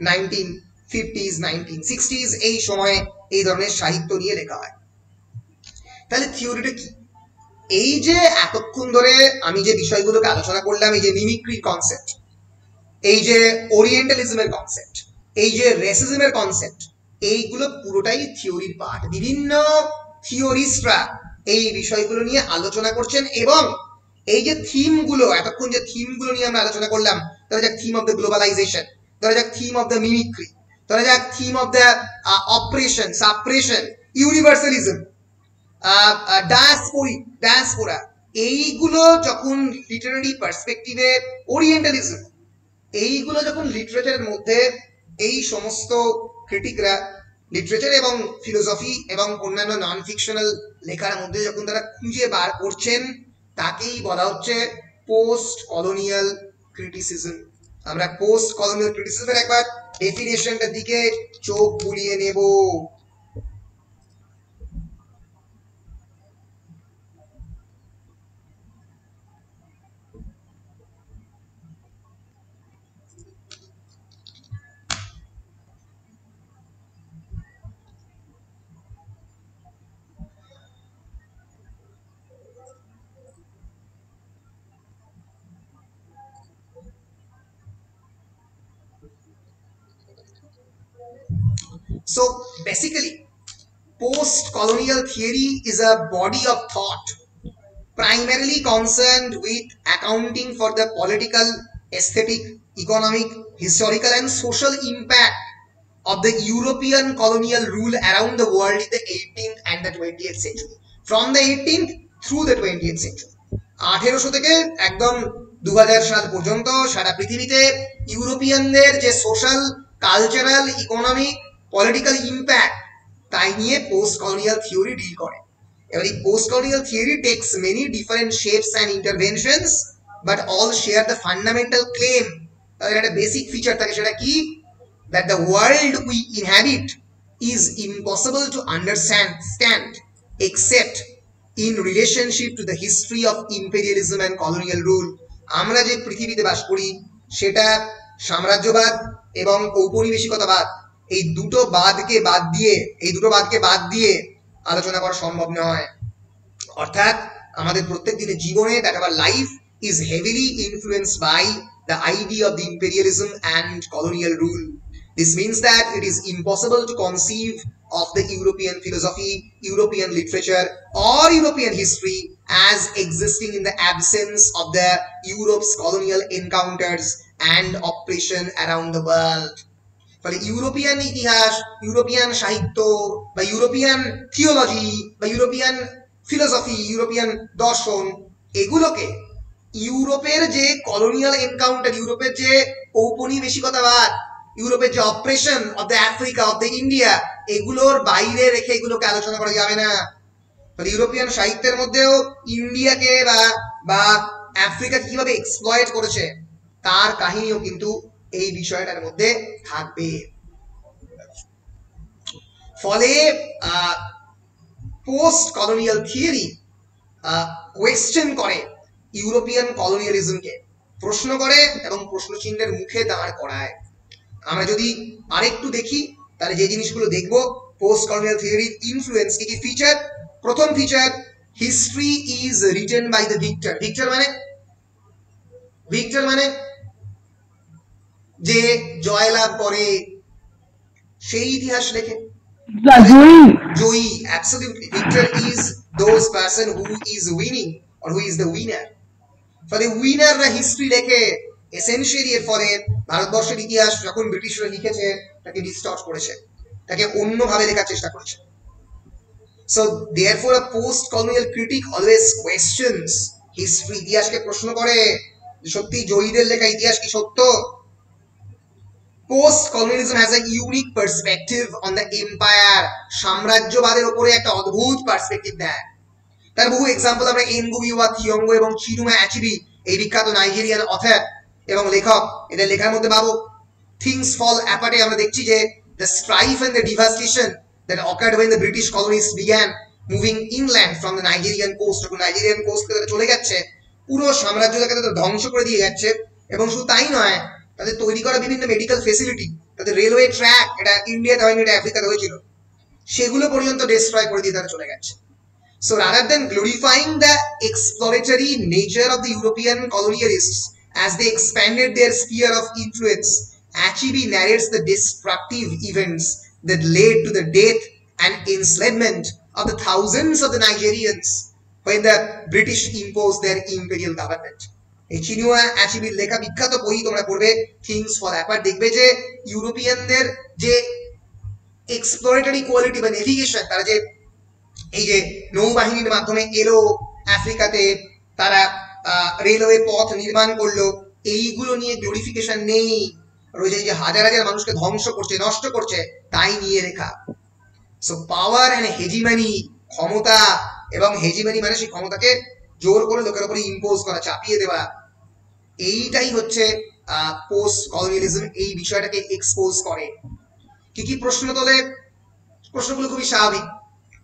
1950s 1960s এই সময়ে এই ধরনের সাহিত্য নিয়ে লেখা হয়। তাহলে থিওরিটা কি? এই যে এতক্ষণ ধরে আমি যে বিষয়গুলোকে আলোচনা করলাম, এই যে মিমিক্রির কনসেপ্ট, এই যে ওরিয়েন্টালিজমের কনসেপ্ট, এই যে রেসিজমের কনসেপ্ট, এইগুলো পুরোটাই থিওরির পার্ট। বিভিন্ন থিওরিস্টরা এই বিষয়গুলো নিয়ে আলোচনা করছেন এবং এই যে থিমগুলো, এতক্ষণ যে থিমগুলো নিয়ে আমরা আলোচনা করলাম, ধরা যাক থিম অফ দ্য গ্লোবালাইজেশন, ধরা যাক থিম অফ দ্য মিমিক্রি, ধরা যাক theme of the oppression, suppression, universalism, diaspora, এইগুলো যখন লিটারারি পার্সপেক্টিভে, ওরিয়েন্টালিজম, এইগুলো যখন লিটারেচারের মধ্যে এই সমস্ত ক্রিটিকরা লিটারেচার এবং ফিলোসফি এবং অন্যান্য নন ফিকশনাল লেখার মধ্যে যখন তারা খুঁজে বার করছেন, তাকেই বলা হচ্ছে পোস্ট কলোনিয়াল ক্রিটিসিজম। আমরা পোস্ট কলোনিয়াল ক্রিটিসিজমের একবার ডেফিনেশনটার দিকে চোখ বুলিয়ে নেব। So basically, post-colonial theory is a body of thought primarily concerned with accounting for the political, aesthetic, economic, historical and social impact of the European colonial rule around the world in the 18th and the 20th century. From the 18th through the 20th century. 1800 থেকে একদম 2000 সাল পর্যন্ত সারা পৃথিবীতে ইউরোপিয়ানদের যে social, cultural, economic, political impact তাই নিয়ে post colonial theory deal করে। এবার এই post colonial theory takes many different shapes and interventions but all share the fundamental claim. তাদের একটা বেসিক ফিচার থাকে, সেটা কি? that the world we inhabit is impossible to understand except in relationship to the history of imperialism and colonial rule. আমরা যে পৃথিবীতে বাস করি সেটা সাম্রাজ্যবাদ এবং ঔপনিবেশিকতাবাদ, এই দুটো বাদকে বাদ দিয়ে আলোচনা করা সম্ভব নয়। অর্থাৎ আমাদের প্রত্যেক দিনের জীবনে that our life is heavily influenced by the idea of the imperialism and colonial rule. This means that it is impossible to conceive of the European philosophy, European literature or European history as existing in the absence of the Europe's colonial encounters and oppression around the world. ফলে European ইতিহাস, European সাহিত্য বা European theology বা European philosophy, European দর্শন, এগুলোকে ইউরোপের যে colonial encounter, ইউরোপের যে ঔপনিবেশিকতাবাদ, ইউরোপের যে operation of the Africa of the India, এগুলোর বাইরে রেখে এগুলোকে আলোচনা করা যাবে না। ইউরোপিয়ান সাহিত্যের মধ্যেও ইন্ডিয়াকে বা আফ্রিকাকে কিভাবে এক্সপ্লয়েট করেছে তার কাহিনীও কিন্তু এই বিষয়টার মধ্যে থাকবে। ফলে পোস্ট কলোনিয়াল থিওরি কোয়েশ্চেন করে ইউরোপিয়ান কলোনিয়ালিজমকে, প্রশ্ন করে এবং প্রশ্ন চিহ্নের মুখে দাঁড় করায়। আমরা যদি আরেকটু দেখি তাহলে যে জিনিসগুলো দেখবো পোস্ট কলোনিয়াল থিওরির ইনফ্লুয়েন্স কি কি ফিচার। প্রথম feature, history is written by the victor. Victor মানে যে জয়লাভ করে সেই ইতিহাস লেখে, জয়ী। Absolutely, victor is those person who is winning or who is the winner. ফলে উইনাররা হিস্ট্রি লেখে। এসেনশিয়ালি এর ফলে ভারতবর্ষের ইতিহাস যখন ব্রিটিশরা লিখেছে তাকে ডিস্টর্ট করেছে, তাকে অন্যভাবে লেখার চেষ্টা করেছে। So therefore a post-colonial critic always questions history, ইতিহাসকে প্রশ্ন করে সত্যি জয়ীদের লেখা ইতিহাস কি সত্য। Post-colonialism has a unique perspective on the empire, সাম্রাজ্যবাদের উপরে একটা অদ্ভুত পার্সপেক্টিভ দেয়। তার বহু এক্সাম্পল আমরা এনগুবি ওয়া থিওঙ্গো এবং চিনুমা অ্যাচিবি, এই বিখ্যাত নাইজেরিয়ান অথর এবং লেখক, এদের লেখার মধ্যে পাবো। থিংস ফল অ্যাপার্টে আমরা দেখছি যে the strife and the devastation that occurred when the British colonists began moving inland from the Nigerian coast, Nigerian coast থেকে চলে যাচ্ছে, পুরো সাম্রাজ্যটাকে তাদের ধ্বংস করে দিয়ে যাচ্ছে। এবং শুধু তাই নয়, তাদের তৈরি করা বিভিন্ন মেডিকেল ফেসিলিটি, তাদের রেলওয়ে ট্র্যাক, এটা ইন্ডিয়াতে হয়নি, এটা আফ্রিকাতে হয়েছিল, সেগুলো পর্যন্ত ডিস্ট্রয় করে দিয়ে তারা চলে গেছে। So rather than glorifying the exploratory nature of the European colonialists as they expanded their sphere of influence, Achebe narrates the destructive events that led to the death and enslavement of the thousands of the Nigerians when the British imposed their imperial government. এই চিনুয়া অ্যাচিবির লেখা বিখ্যাত বই তোমরা পড়বে, things fall apart, দেখবে যে ইউরোপিয়ানদের যে exploratory quality বা নেভিগেশন, তারা যে এই যে নৌবাহিনীর মাধ্যমে এলো আফ্রিকাতে, তারা রেলওয়ে পথ নির্মাণ করলো, এইগুলো নিয়ে গ্লোরিফিকেশন নেই। রয়েছে যে হাজার হাজার মানুষকে ধ্বংস করছে, নষ্ট করছে, তাই নিয়ে লেখা। সো পাওয়ার এন্ড হেজিমানি, ক্ষমতা এবং হেজিমানি মানে সেই ক্ষমতাকে জোর করে লোকের উপরে ইম্পোজ করা, চাপিয়ে দেওয়া, এইটাই হচ্ছে পোস্ট কলোনিয়ালিজম এই বিষয়টাকে এক্সপোজ করে। কি কি প্রশ্ন তোলে? প্রশ্নগুলো খুবই স্বাভাবিক।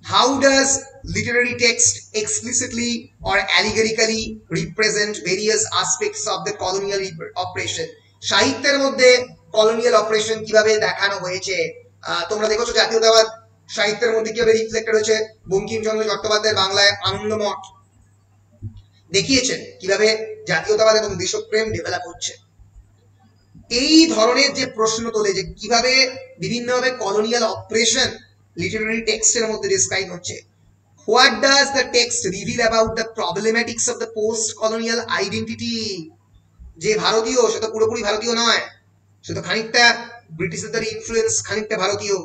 How does literary text explicitly or allegorically represent various aspects of the colonial oppression? সাহিত্যের মধ্যে কলোনিয়াল অপারেশন কিভাবে দেখানো হয়েছে? তোমরা দেখেছো জাতীয়তাবাদ সাহিত্যের মধ্যে কিভাবে রিফ্লেক্টেড হয়েছে। বঙ্কিমচন্দ্র চট্টোপাধ্যায়ের বাংলায় আনন্দমঠ দেখিয়েছেন কিভাবে জাতীয়তাবাদ এবং দেশপ্রেম ডেভেলপ হচ্ছে। এই ধরনের যে প্রশ্ন তোলে যে কিভাবে বিভিন্নভাবে কলোনিয়াল অপারেশন লিটারারি টেক্সটের মধ্যে ডিসক্রাইব হচ্ছে। What does the text reveal about the problematics of the post colonial identity? যে ভারতীয় সে তো পুরোপুরি ভারতীয় নয়, সে তো খানিকটা ব্রিটিশদের ইনফ্লুয়েন্স, খানিকটা ভারতীয়।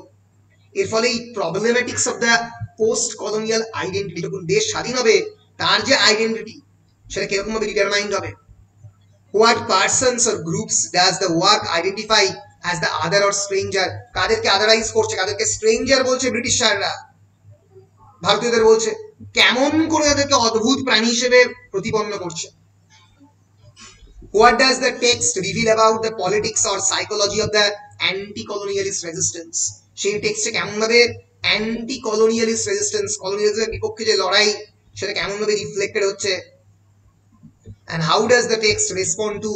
এর ফলে এই problematics of the post colonial identity, যখন দেশ স্বাধীন হবে তার যে আইডেন্টিটি সেটা কিরকম ভাবে ডিটারমাইন্ড হবে। What persons or groups does the work identify as the other or stranger? কাদেরকে আদারাইজ করছে, কাদেরকে স্ট্রেঞ্জার বলছে ব্রিটিশাররা, ভারতীয়দের বলছে, কেমন করে তাদেরকে অদ্ভুত প্রাণী হিসেবে প্রতিপন্ন করছে। What does the text reveal about the politics or psychology of the anti-colonialist resistance? সেই টেক্সটে কেমন ভাবে অ্যান্টি কলোনিয়ালিস্ট রেজিস্ট্যান্স, কলোনিয়ালিজমের বিপক্ষে যে লড়াই, সেটা কেমন ভাবে রিফ্লেক্টেড হচ্ছে। And how does the text respond to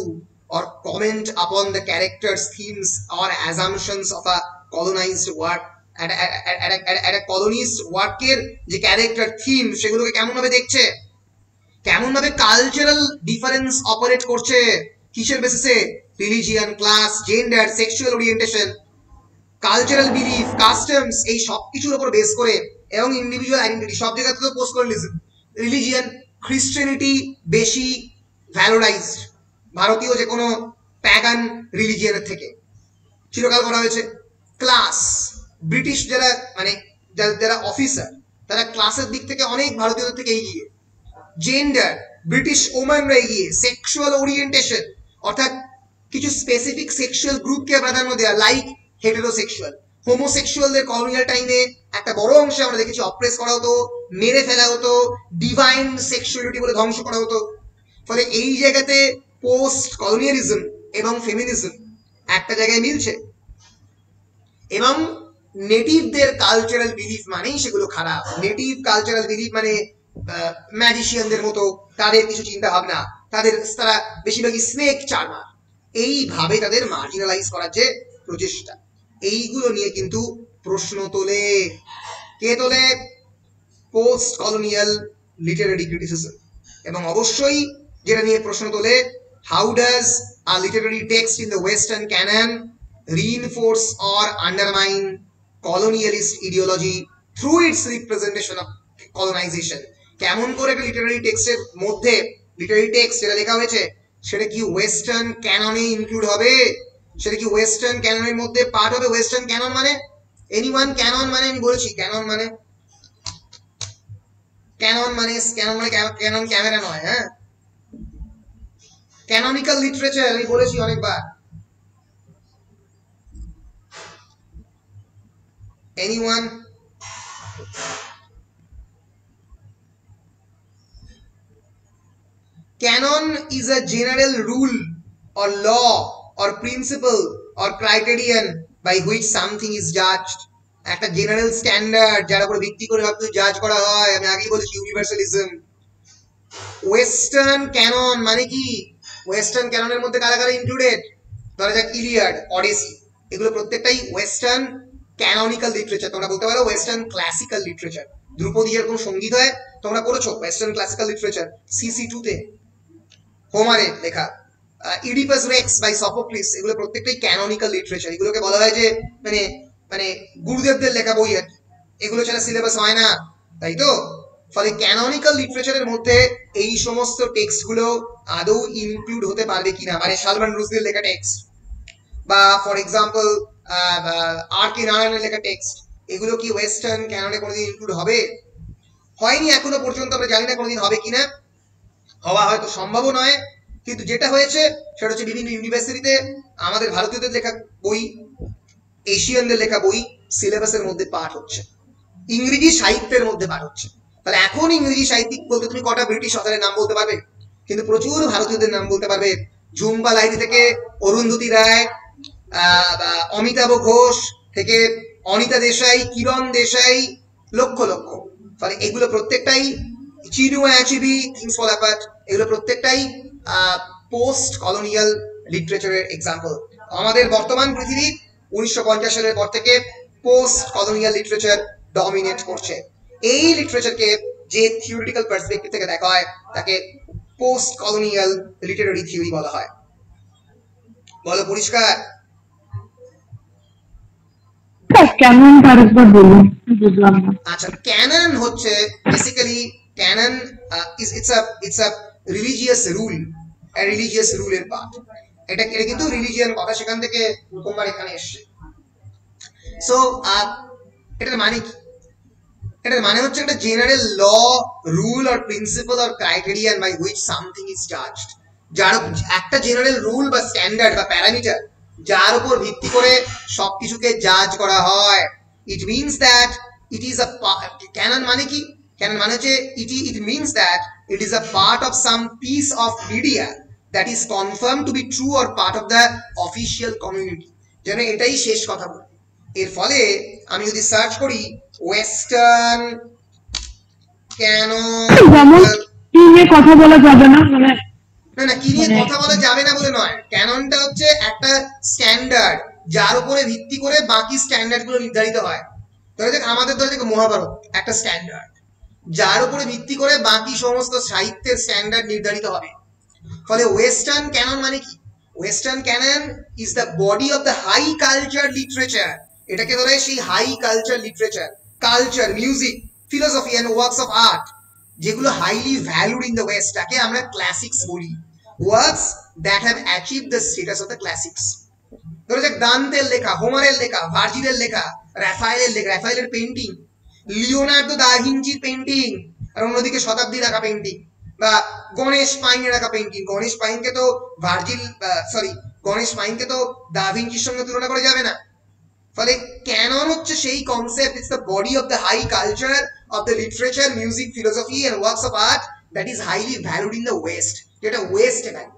or comment upon the characters, themes or assumptions of a colonized work? At a colonist worker যে ক্যারেক্টার, থিম, সেগুলোকে কেমন ভাবে দেখছে, কেমন ভাবে কালচারাল ডিফারেন্স অপারেট করছে, কিসের বেসিসে? Religion, class, gender, sexual orientation, cultural belief, customs, এই সব কিছুর উপর বেস করে, এবং ইন্ডিভিজুয়াল আইডেন্টিটি। সব জায়গাতে তো পোস্ট কলোনিয়ালিজম, রিলিজিয়ান, খ্রিস্টানিটি বেশি ভ্যালোরাইজড ভারতীয় যে কোনো প্যাগান রিলিজিয়ানের থেকে চিরকাল করা হয়েছে। ক্লাস, ব্রিটিশ যারা মানে যারা অফিসার তারা ক্লাসের দিক থেকে অনেক ভারতীয়দের থেকে এগিয়ে। জেন্ডার, ব্রিটিশ ওম্যানরা এগিয়ে। সেক্সুয়াল ওরিয়েন্টেশন, অর্থাৎ কিছু স্পেসিফিক সেক্সুয়াল গ্রুপকে প্রাধান্য দেওয়া, লাইক হেটেরোসেক্সুয়াল। হোমোসেক্সুয়ালদের কলোনিয়াল টাইমে একটা বড় অংশে আমরা দেখেছি অপ্রেস করা হতো, মেরে ফেলা হতো, ডিভাইন সেক্সুয়ালিটি বলে ধ্বংস করা হতো। ফলে এই জায়গাতে পোস্ট কলোনিয়ালিজম এবং ফেমিনিজম একটা জায়গায় মিলছে, এবং নেটিভদের কালচারাল বিলিফ মানেই সেগুলো খারাপ। নেটিভ কালচারাল বিলিফ মানে ম্যাজিশিয়ানদের মতো তাদের কিছু চিন্তা ভাবনা, তারা বেশিরভাগই স্নেক চার্মার, এইভাবে তাদের মার্জিনালাইজ করার যে প্রচেষ্টা, এইগুলো নিয়ে কিন্তু প্রশ্ন তোলে। কে তোলে? Post colonial literary criticism. এবং অবশ্যই যেটা নিয়ে প্রশ্ন তোলে, how does a literary text in the western canon reinforce or undermine colonialist ideology through its representation of colonization? কেমন করে একটা লিটারারি টেক্সটের মধ্যে, লিটারারি টেক্সট যেটা লেখা হয়েছে সেটা কি ওয়েস্টার্ন ক্যাননে ইনক্লুড হবে? সেটা কি ওয়েস্টার্ন ক্যাননের মধ্যে পার্ট হবে? ওয়েস্টার্ন ক্যানন মানে এনিওয়ান ক্যানন মানে আমি বলেছি ক্যানন মানে ক্যানন ক্যামেরা নয়, হ্যাঁ, ক্যাননিক্যাল লিটারেচার আমি বলেছি অনেকবার। Anyone? Canon is a general rule or law or principle or criterion by which something is judged. একটা জেনারেল স্ট্যান্ডার্ড যার উপর ভিত্তি করে সবকিছু জাজ করা হয়। আমি আগেই বলেছি ইউনিভার্সালিজম। ওয়েস্টার্ন ক্যানন মানে কি? ওয়েস্টার্ন ক্যাননের মধ্যে কারা কারা ইনক্লুডেড? ধরা যাক ইলিয়াড, অডিসি, এগুলো প্রত্যেকটাই ওয়েস্টার্ন ক্যাননিক্যাল লিটারেচার। তোমরা বলতে পারো ওয়েস্টার্ন ক্লাসিক্যাল লিটারেচার। ধ্রুপদী যেরকম সঙ্গীত হয়, তোমরা পড়েছো ওয়েস্টার্ন ক্লাসিক্যাল লিটারেচার CC2 তে, হোমারে লেখা ইডিপাস রেক্স বাই সফোক্লিস, এগুলো প্রত্যেকটাই ক্যাননিক্যাল লিটারেচার। এগুলোকে বলা হয় যে মানে মানে গুরুদেবদের লেখা বই আর কি, এগুলো ছাড়া সিলেবাস হয় না, তাই তো? ফলে ক্যাননিক্যাল লিটারেচারের মধ্যে এই সমস্ত টেক্সটগুলো আদৌ ইনক্লুড হতে পারবে কিনা, মানে সালমান রুশদির লেখা টেক্সট বা ফর এক্সাম্পল আর.কে নারায়ণের লেখা টেক্সট, এগুলো কি ওয়েস্টার্ন ক্যাননে কোনোদিন ইনক্লুড হবে? হয়নি এখনো পর্যন্ত, আমরা জানি না কোনোদিন হবে কিনা, হওয়া হয়তো সম্ভবও নয়। কিন্তু যেটা হয়েছে সেটা হচ্ছে বিভিন্ন ইউনিভার্সিটিতে আমাদের ভারতীয়দের লেখা বই, এশিয়ানদের লেখা বই সিলেবাসের মধ্যে পাঠ হচ্ছে, ইংরেজি সাহিত্যের মধ্যে পাঠ হচ্ছে। তাহলে এখন ইংরেজি সাহিত্যিক বলতে তুমি কটা ব্রিটিশ অথরের নাম বলতে পারবে, কিন্তু প্রচুর ভারতীয়দের নাম বলতে পারবে। ঝুম্পা লাহিড়ী থেকে অরুন্ধতী রায়, অমিতাভ ঘোষ থেকে অনিতা দেশাই, কিরণ দেশাই, লক্ষ লক্ষ। ফলে এগুলো প্রত্যেকটাই, চিনুয়া অ্যাচিবি, কিংস ফল অ্যাপার্ট, এগুলো প্রত্যেকটাই পোস্ট কলোনিয়াল লিটারেচারের এক্সাম্পল। আমাদের বর্তমান পৃথিবী 1950 সালের পর থেকে পোস্ট কলোনিয়াল লিটারেচার ডমিনেট করছে। এই লিটারেচারকে যে থিওরিটিক্যাল পার্সপেক্টিভ থেকে দেখা হয় তাকে পোস্ট কলোনিয়াল লিটারারি থিওরি বলা হয়। বলো পরিষ্কার? ক্যানন আরেকবার বলুন, বুঝলাম না। আচ্ছা, ক্যানন হচ্ছে basically, canon it's a religious rule, religious রুলের পার্ট। এটা কিন্তু রিলিজিয়ান কথা সেখান থেকে প্রথমবার এখানে এসেছে। সো এটার মানে কি? এটার মানে হচ্ছে একটা general law, rule or principle or criterion by which something is judged. যার একটা জেনারেল রুল বা স্ট্যান্ডার্ড বা প্যারামিটার যার উপর ভিত্তি করে সবকিছুকে জাজ করা হয়। It means that it is a canon মানে কি? ক্যানন মানে হচ্ছে it means that it is a part of some piece of media that is confirm to be true or part of the official community. যেন এটাই শেষ কথা বলি। এর ফলে আমি যদি সার্চ করি ওয়েস্টার্ন ক্যানন, কি নিয়ে কথা বলা যাবে না, মানে না কি নিয়ে কথা বলা যাবে না বলে নয়, ক্যাননটা হচ্ছে একটা স্ট্যান্ডার্ড যার উপরে ভিত্তি করে বাকি স্ট্যান্ডার্ড গুলো নির্ধারিত হয়। ধরে দেখ আমাদের মহাভারত একটা স্ট্যান্ডার্ড, যার উপরে ভিত্তি করে বাকি সমস্ত সাহিত্যের স্ট্যান্ডার্ড নির্ধারিত হবে। ফলে ওয়েস্টার্ন ক্যানন মানে কি? Western canon is the body of the high culture literature. এটাকে ধরে সেই high culture literature, culture, music, philosophy and works of art যেগুলো highly valued in the West, তাকে আমরা ক্লাসিক্স বলি। Works that have achieved the status of the classics. ধরো যে দান্তের লেখা, হোমারের লেখা, ভার্জিলের লেখা, রাফায়েলের লেখা, রাফায়েলের পেন্টিং, লিওনার্দো দা ভিঞ্চির পেন্টিং, আর অন্যদিকে শতাব্দী রাখা পেন্টিং, বা গণেশ পাইনের রাখা পেন্টিং। গণেশ পাইনকে তো গণেশ মাইনকে তো দা ভিঞ্চির সঙ্গে তুলনা করা যাবে না। ফলে ক্যানন হচ্ছে সেই concept, its the body of the high culture of the literature, music, philosophy and works of art that is highly valued in the west, যেটা ওয়েস্টে ভ্যালু।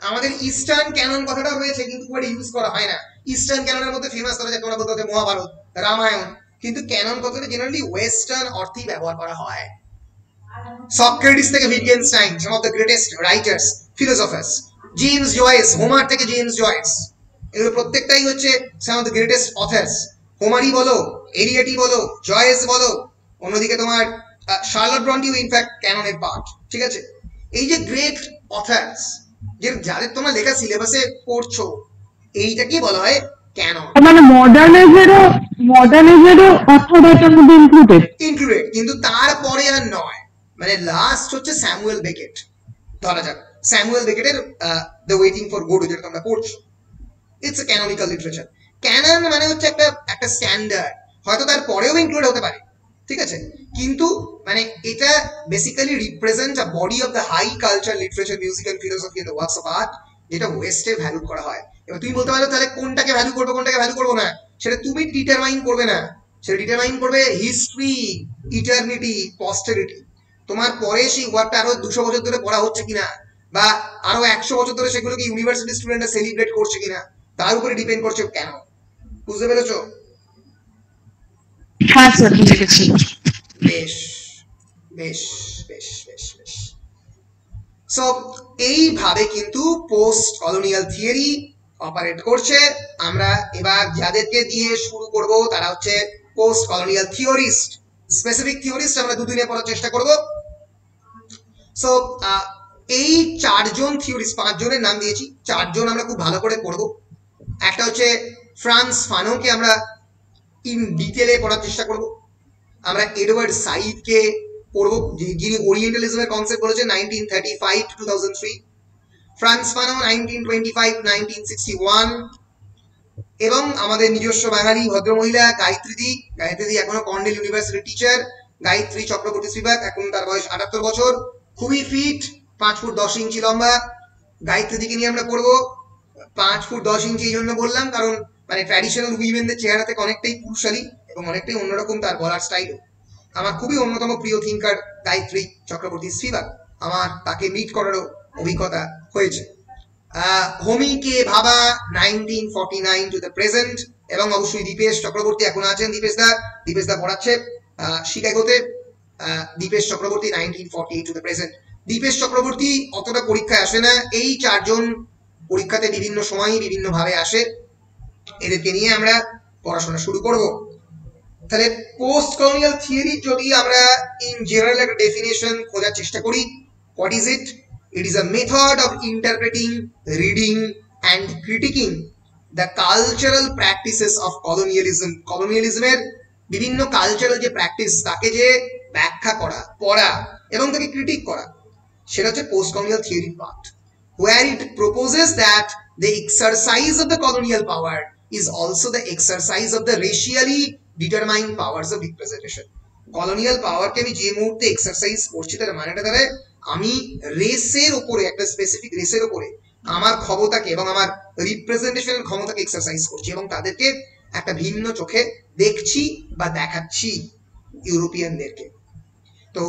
আমাদের ইস্টার্ন ক্যানন কথাটা রয়েছে কিন্তু খুব ইউজ করা হয় না। ইস্টার্ন ক্যাননের মধ্যে ফেমাস ধরা যায় তোমরা বলতে মহাভারত, রামায়ণ, কিন্তু ক্যানন কথাটা জেনারেলি ওয়েস্টার্ন অর্থেই ব্যবহার করা হয়। সক্রেটিস থেকে Wittgenstein, some of the greatest writers, philosophers, James Joyce, Homer থেকে জেমস জয়েস, এগুলো প্রত্যেকটাই হচ্ছে some of the greatest authors। হোমারই বলো, এলিয়টই বলো, জয়েস বলো, অন্যদিকে তোমার শার্লট ব্রন্টিও ইনফ্যাক্ট ক্যাননের পার্ট, ঠিক আছে। এই যে গ্রেট অথার্স, যে যাদের তোমরা লেখা সিলেবাসে পড়ছো, এইটাকে বলা হয় ক্যানন। মানে মডার্নিজমেরও অথর এটার মধ্যে ইনক্লুডেড, কিন্তু তারপরে আর নয়, মানে লাস্ট হচ্ছে স্যামুয়েল বেকেট। ধরা যাক স্যামুয়েল বেকেটের দ্য ওয়েটিং ফর গোডো, যেটা তোমরা পড়ছো, it's a canonical literature. Canon মানে হচ্ছে একটা স্ট্যান্ডার্ড, হয়তো তার পরেও ইনক্লুড হতে পারে, ঠিক আছে, কিন্তু মানে এটা basically represent a body of the high culture, literature, music and philosophy and works of art, যেটা ওয়েস্টে ভ্যালু করা হয়। এবার তুমি বলতে পারো তাহলে কোনটাকে ভ্যালু করবো, কোনটাকে ভ্যালু করবো না, সেটা তুমি ডিটারমাইন করবে না, সেটা ডিটারমাইন করবে হিস্ট্রি, ইটারনিটি, পস্টেরিটি। তোমার পরে সেই ওয়ার্ডটা আরো 200 বছর ধরে পড়া হচ্ছে কিনা, বা আরো 100 বছর ধরে সেগুলোকে ইউনিভার্সিটি স্টুডেন্টরা সেলিব্রেট করছে কিনা, তার উপরে ডিপেন্ড করছে কেন। বুঝতে পেরেছো? হ্যাঁ স্যার বুঝে গেছি। বেশ বেশ বেশ বেশ বেশ। সো এইভাবে কিন্তু পোস্ট কলোনিয়াল থিওরি অপারেট করছে। আমরা এবার যাদেরকে দিয়ে শুরু করব তারা হচ্ছে post colonial theorist. Specific theorist আমরা দুদিনে পড়ার চেষ্টা করব। সো এই 4 জন থিওরিস্ট, 5 জনের নাম দিয়েছি, 4 জন আমরা খুব ভালো করে পড়ব। একটা হচ্ছে ফ্রান্স ফানোকে আমরা ইন ডিটেলে পড়ার চেষ্টা করব। আমরা এডওয়ার্ড সাইডকে পড়ব, যিনি ওরিয়েন্টালিজমের কনসেপ্ট বলেছেন 1935 to 2003, ফ্রান্স ফানো 1925 to 1961, এবং আমাদের নিজস্ব বাঙালি ভদ্রমহিলা গায়ত্রীদি। গায়ত্রীদি এখনো Cornell university teacher, Gayatri Chakravorty শ্রীবাগ, এখন তার বয়স 78 বছর, খুবই ফিট, 5 ফুট 10 ইঞ্চি লম্বা। গায়ত্রীদিকে নিয়ে আমরা পড়বো। 5 ফুট 10 ইঞ্চি এই জন্য বললাম কারণ মানে ট্র্যাডিশনাল উইমেনদের চেহারা থেকে অনেকটাই পুরুষালী এবং অনেকটাই অন্যরকম তার বলার স্টাইল। আমার খুবই অন্যতম প্রিয় থিঙ্কার গায়ত্রী চক্রবর্তী শ্রীবাগ, আমার তাকে মিট করারও অভিজ্ঞতা হয়েছে। হোমিকে ভাবা 1949 টু দ্য প্রেজেন্ট, এবং অবশ্যই দীপেশ চক্রবর্তী এখন আছেন। দীপেশ দা পড়াচ্ছে শিকাগোতে। Dipesh Chakrabarty 1948 to the present. Dipesh Chakrabarty অতটা পরীক্ষায় আসে না, এই 4 জন পরীক্ষাতে বিভিন্ন সময় বিভিন্ন ভাবে আসে। এদেরকে নিয়ে আমরা পড়াশোনা শুরু করব। তাহলে পোস্ট কলোনিয়াল থিওরি যদি আমরা ইন জেনারেল একটা ডেফিনেশন খোঁজার চেষ্টা করি, what is it? It is a method of interpreting, reading and critiquing the cultural practices of colonialism. Colonialism-এর বিভিন্ন কালচারাল যে প্র্যাকটিস, তাকে যে ব্যাখ্যা করা, পড়া এবং তাকে ক্রিটিক করা, সেটা হচ্ছে পোস্ট কলোনিয়াল থিওরির part, where it proposes that the exercise of the colonial power is also the exercise of the racially determined powers of representation. Colonial পাওয়ারকে আমি যে মুহূর্তে এক্সারসাইজ করছি, তার মানেটা দাঁড়ায় আমি রেসের উপরে, একটা স্পেসিফিক রেসের উপরে আমার ক্ষমতাকে এবং আমার রিপ্রেজেন্টেশনের ক্ষমতাকে এক্সারসাইজ করছি এবং তাদেরকে একটা ভিন্ন চোখে দেখছি বা দেখাচ্ছি ইউরোপিয়ানদেরকে। তো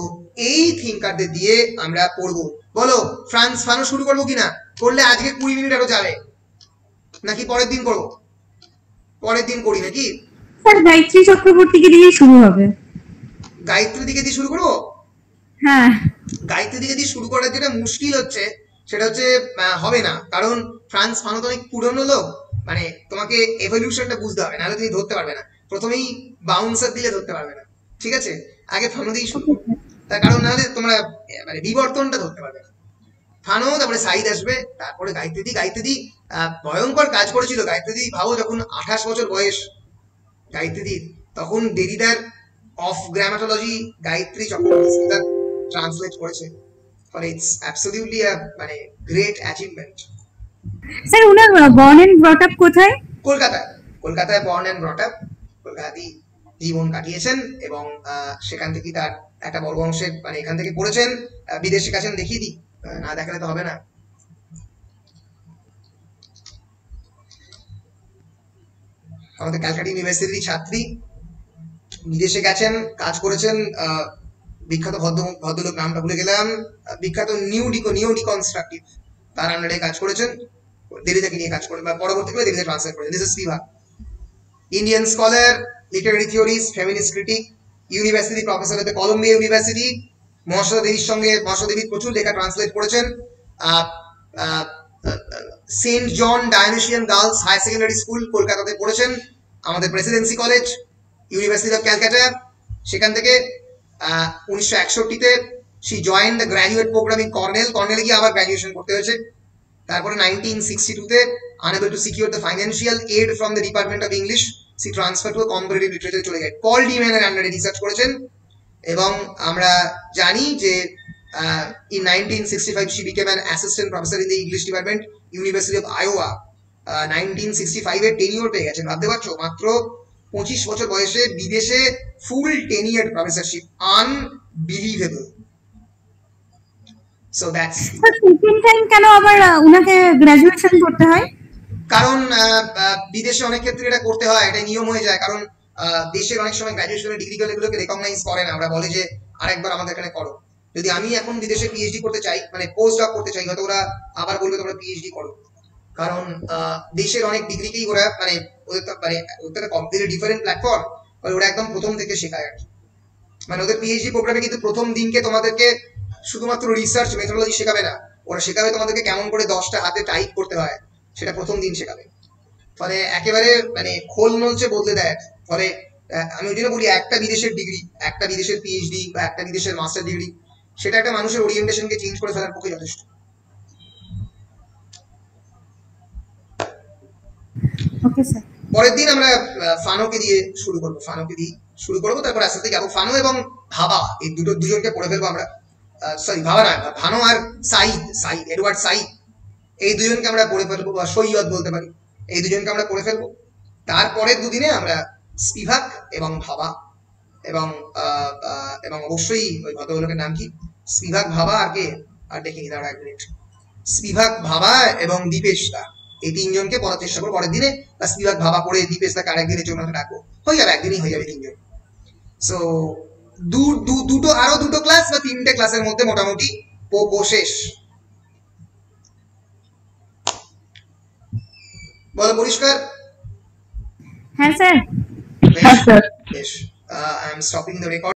এই থিঙ্কারদের দিয়ে আমরা পড়বো। বলো ফ্রান্স ফানো শুরু করবো কিনা? করলে আজকে 20 মিনিট আরো যাবে, নাকি পরের দিন করবো? পরের দিন করি নাকি? স্যার গায়ত্রী চক্রবর্তীকে দিয়ে শুরু হবে। গায়ত্রী দিকে দিয়ে শুরু করবো? হ্যাঁ, গায়ত্রী দিকে দিয়ে শুরু করার যেটা মুশকিল হচ্ছে সেটা হচ্ছে হবে না, কারণ ফ্রান্স ফানো তো অনেক পুরনো লোক, মানে তোমাকে এভলিউশনটা বুঝতে হবে, নাহলে তুমি ধরতে পারবে না। প্রথমেই বাউন্সার দিলে ধরতে পারবে না, ঠিক আছে? আগে ফানো দিয়েই শুরু করো, তার কারণ নাহলে তোমরা মানে বিবর্তনটা ধরতে পারবে না। ফানো, তারপরে সাইদ আসবে, তারপরে গায়ত্রী। গায়ত্রী ভয়ঙ্কর কাজ করেছিল। গায়ত্রী ভাবো, যখন 28 বছর বয়স গায়ত্রীর, তখন দেরিদার অফ গ্রামাটোলজি গায়ত্রী চক্রবর্তী ট্রান্সলেট করেছে। ফলে ইটস অ্যাবসলিউটলি মানে গ্রেট অ্যাচিভমেন্ট। স্যার উনার বর্ন এন্ড ব্রট আপ কোথায়? কলকাতায়। কলকাতায় বর্ন এন্ড ব্রট আপ, কলকাতাতেই জীবন কাটিয়েছেন এবং সেখান থেকে তার একটা বড় অংশের মানে এখান থেকে পড়েছেন। বিদেশে গেছেন, দেখিয়ে দিই, না দেখালে তো হবে না। আমাদের ক্যালকাটা ইউনিভার্সিটির ছাত্রী, বিদেশে গেছেন, কাজ করেছেন। বিখ্যাত ভদ্রলোক, নামটা ভুলে গেলাম, বিখ্যাত নিউ ডিকনস্ট্রাকটিভ, তার আন্ডারে কাজ করেছেন, দিল্লি থেকে নিয়ে কাজ করেন বা পরবর্তীকালে দিল্লিতে ট্রান্সফার করেন। This is Spivak. Indian scholar, literary theories, feminist critic, university professor at Columbia university. Mahasweta দেবীর প্রচুর লেখা ট্রান্সলেট করেছেন। Saint John Diocesan girls higher secondary school কলকাতাতে পড়েছেন। আমাদের presidency college, university of Calcutta, সেখান থেকে 1961-তে she joined the graduate program in কর্নেলে গিয়ে আবার গ্র্যাজুয়েশন করতে হয়েছে। তারপরে 1962-তে unable to secure the financial aid from the Department of English, she transferred to a comparative literature চলে যায়। পল ডিম্যানের আন্ডারে রিসার্চ করেছেন এবং আমরা জানি যে in 1965 she became an assistant professor in the English department, University of Iowa। 1965-এ tenure পেয়ে গেছেন, ভাবতে পারছো? মাত্র 25 বছর বয়সে বিদেশে full tenured professorship, unbelievable. So that's second time কেন আবার উনাকে গ্র্যাজুয়েশন করতে হয়? কারণ বিদেশে অনেক ক্ষেত্রে এটা করতে হয়, এটা নিয়ম হয়ে যায়। কারণ দেশের অনেক সময় গ্র্যাজুয়েশনের ডিগ্রি গুলোকে রেকগনাইজ করে না, আমরা বলে যে আরেকবার আমাদের এখানে করো। যদি আমি এখন বিদেশে পিএইচডি করতে চাই, মানে পোস্ট ডক করতে চাই, হয়তো ওরা আবার বলবে তোমরা পিএইচডি করো। কারণ দেশের অনেক ডিগ্রিকেই ওরা মানে ওদের কমপ্লিটলি ডিফারেন্ট প্ল্যাটফর্ম, ওরা একদম প্রথম থেকে শেখায় আর কি। মানে ওদের পিএইচডি প্রোগ্রামে কিন্তু প্রথম দিনকে তোমাদেরকে শুধুমাত্র রিসার্চ মেথোডোলজি শেখাবে না, ওরা শেখাবে তোমাদেরকে কেমন করে 10টা হাতে টাইপ করতে হয়, সেটা প্রথম দিন শেখাবে। ফলে একেবারে মানে খোল নলচে বদলে দেয়। ফলে আমি ওই জন্য বলি, একটা বিদেশের ডিগ্রি, একটা বিদেশের পিএইচডি বা একটা বিদেশের মাস্টার ডিগ্রি, সেটা একটা মানুষের ওরিয়েন্টেশনকে চেঞ্জ করে ফেলার পক্ষে যথেষ্ট। Okay sir. পরের দিন আমরা ফানোকে দিয়ে শুরু করবো, তারপর আস্তে আস্তে যাবো ফানো এবং ভাবা, এই দুজনকে পড়ে ফেলবো আমরা। সরি, ভাবা না, ভানো আর এডওয়ার্ড সাইদ, এই দুজনকে আমরা পড়ে ফেলবো, বা সৈয়দ বলতে পারি, এই দুজনকে আমরা পড়ে ফেলবো। তারপরের দুদিনে আমরা স্পিভাক এবং ভাবা এবং অবশ্যই ওই ভদ্রলোকের নাম কি, স্পিভাক, ভাবা আর কে, আর দেখিনি, দাঁড়া 1 মিনিট, স্পিভাক, ভাবা এবং দীপেশ দা, এই তিনজনকে পড়ার চেষ্টা করবো পরের দিনে। বা স্পিভাক, ভাবা পড়ে দীপেশ দাকে আরেকদিনের জন্য ডাকবো, হয়ে যাবে, একদিনই হয়ে যাবে 3 জন। সো আরো দুটো ক্লাস বা 3টে ক্লাসের মধ্যে মোটামুটি শেষ। বলো, পরিষ্কার? হ্যাঁ স্যার। বেশ, I am stopping the record.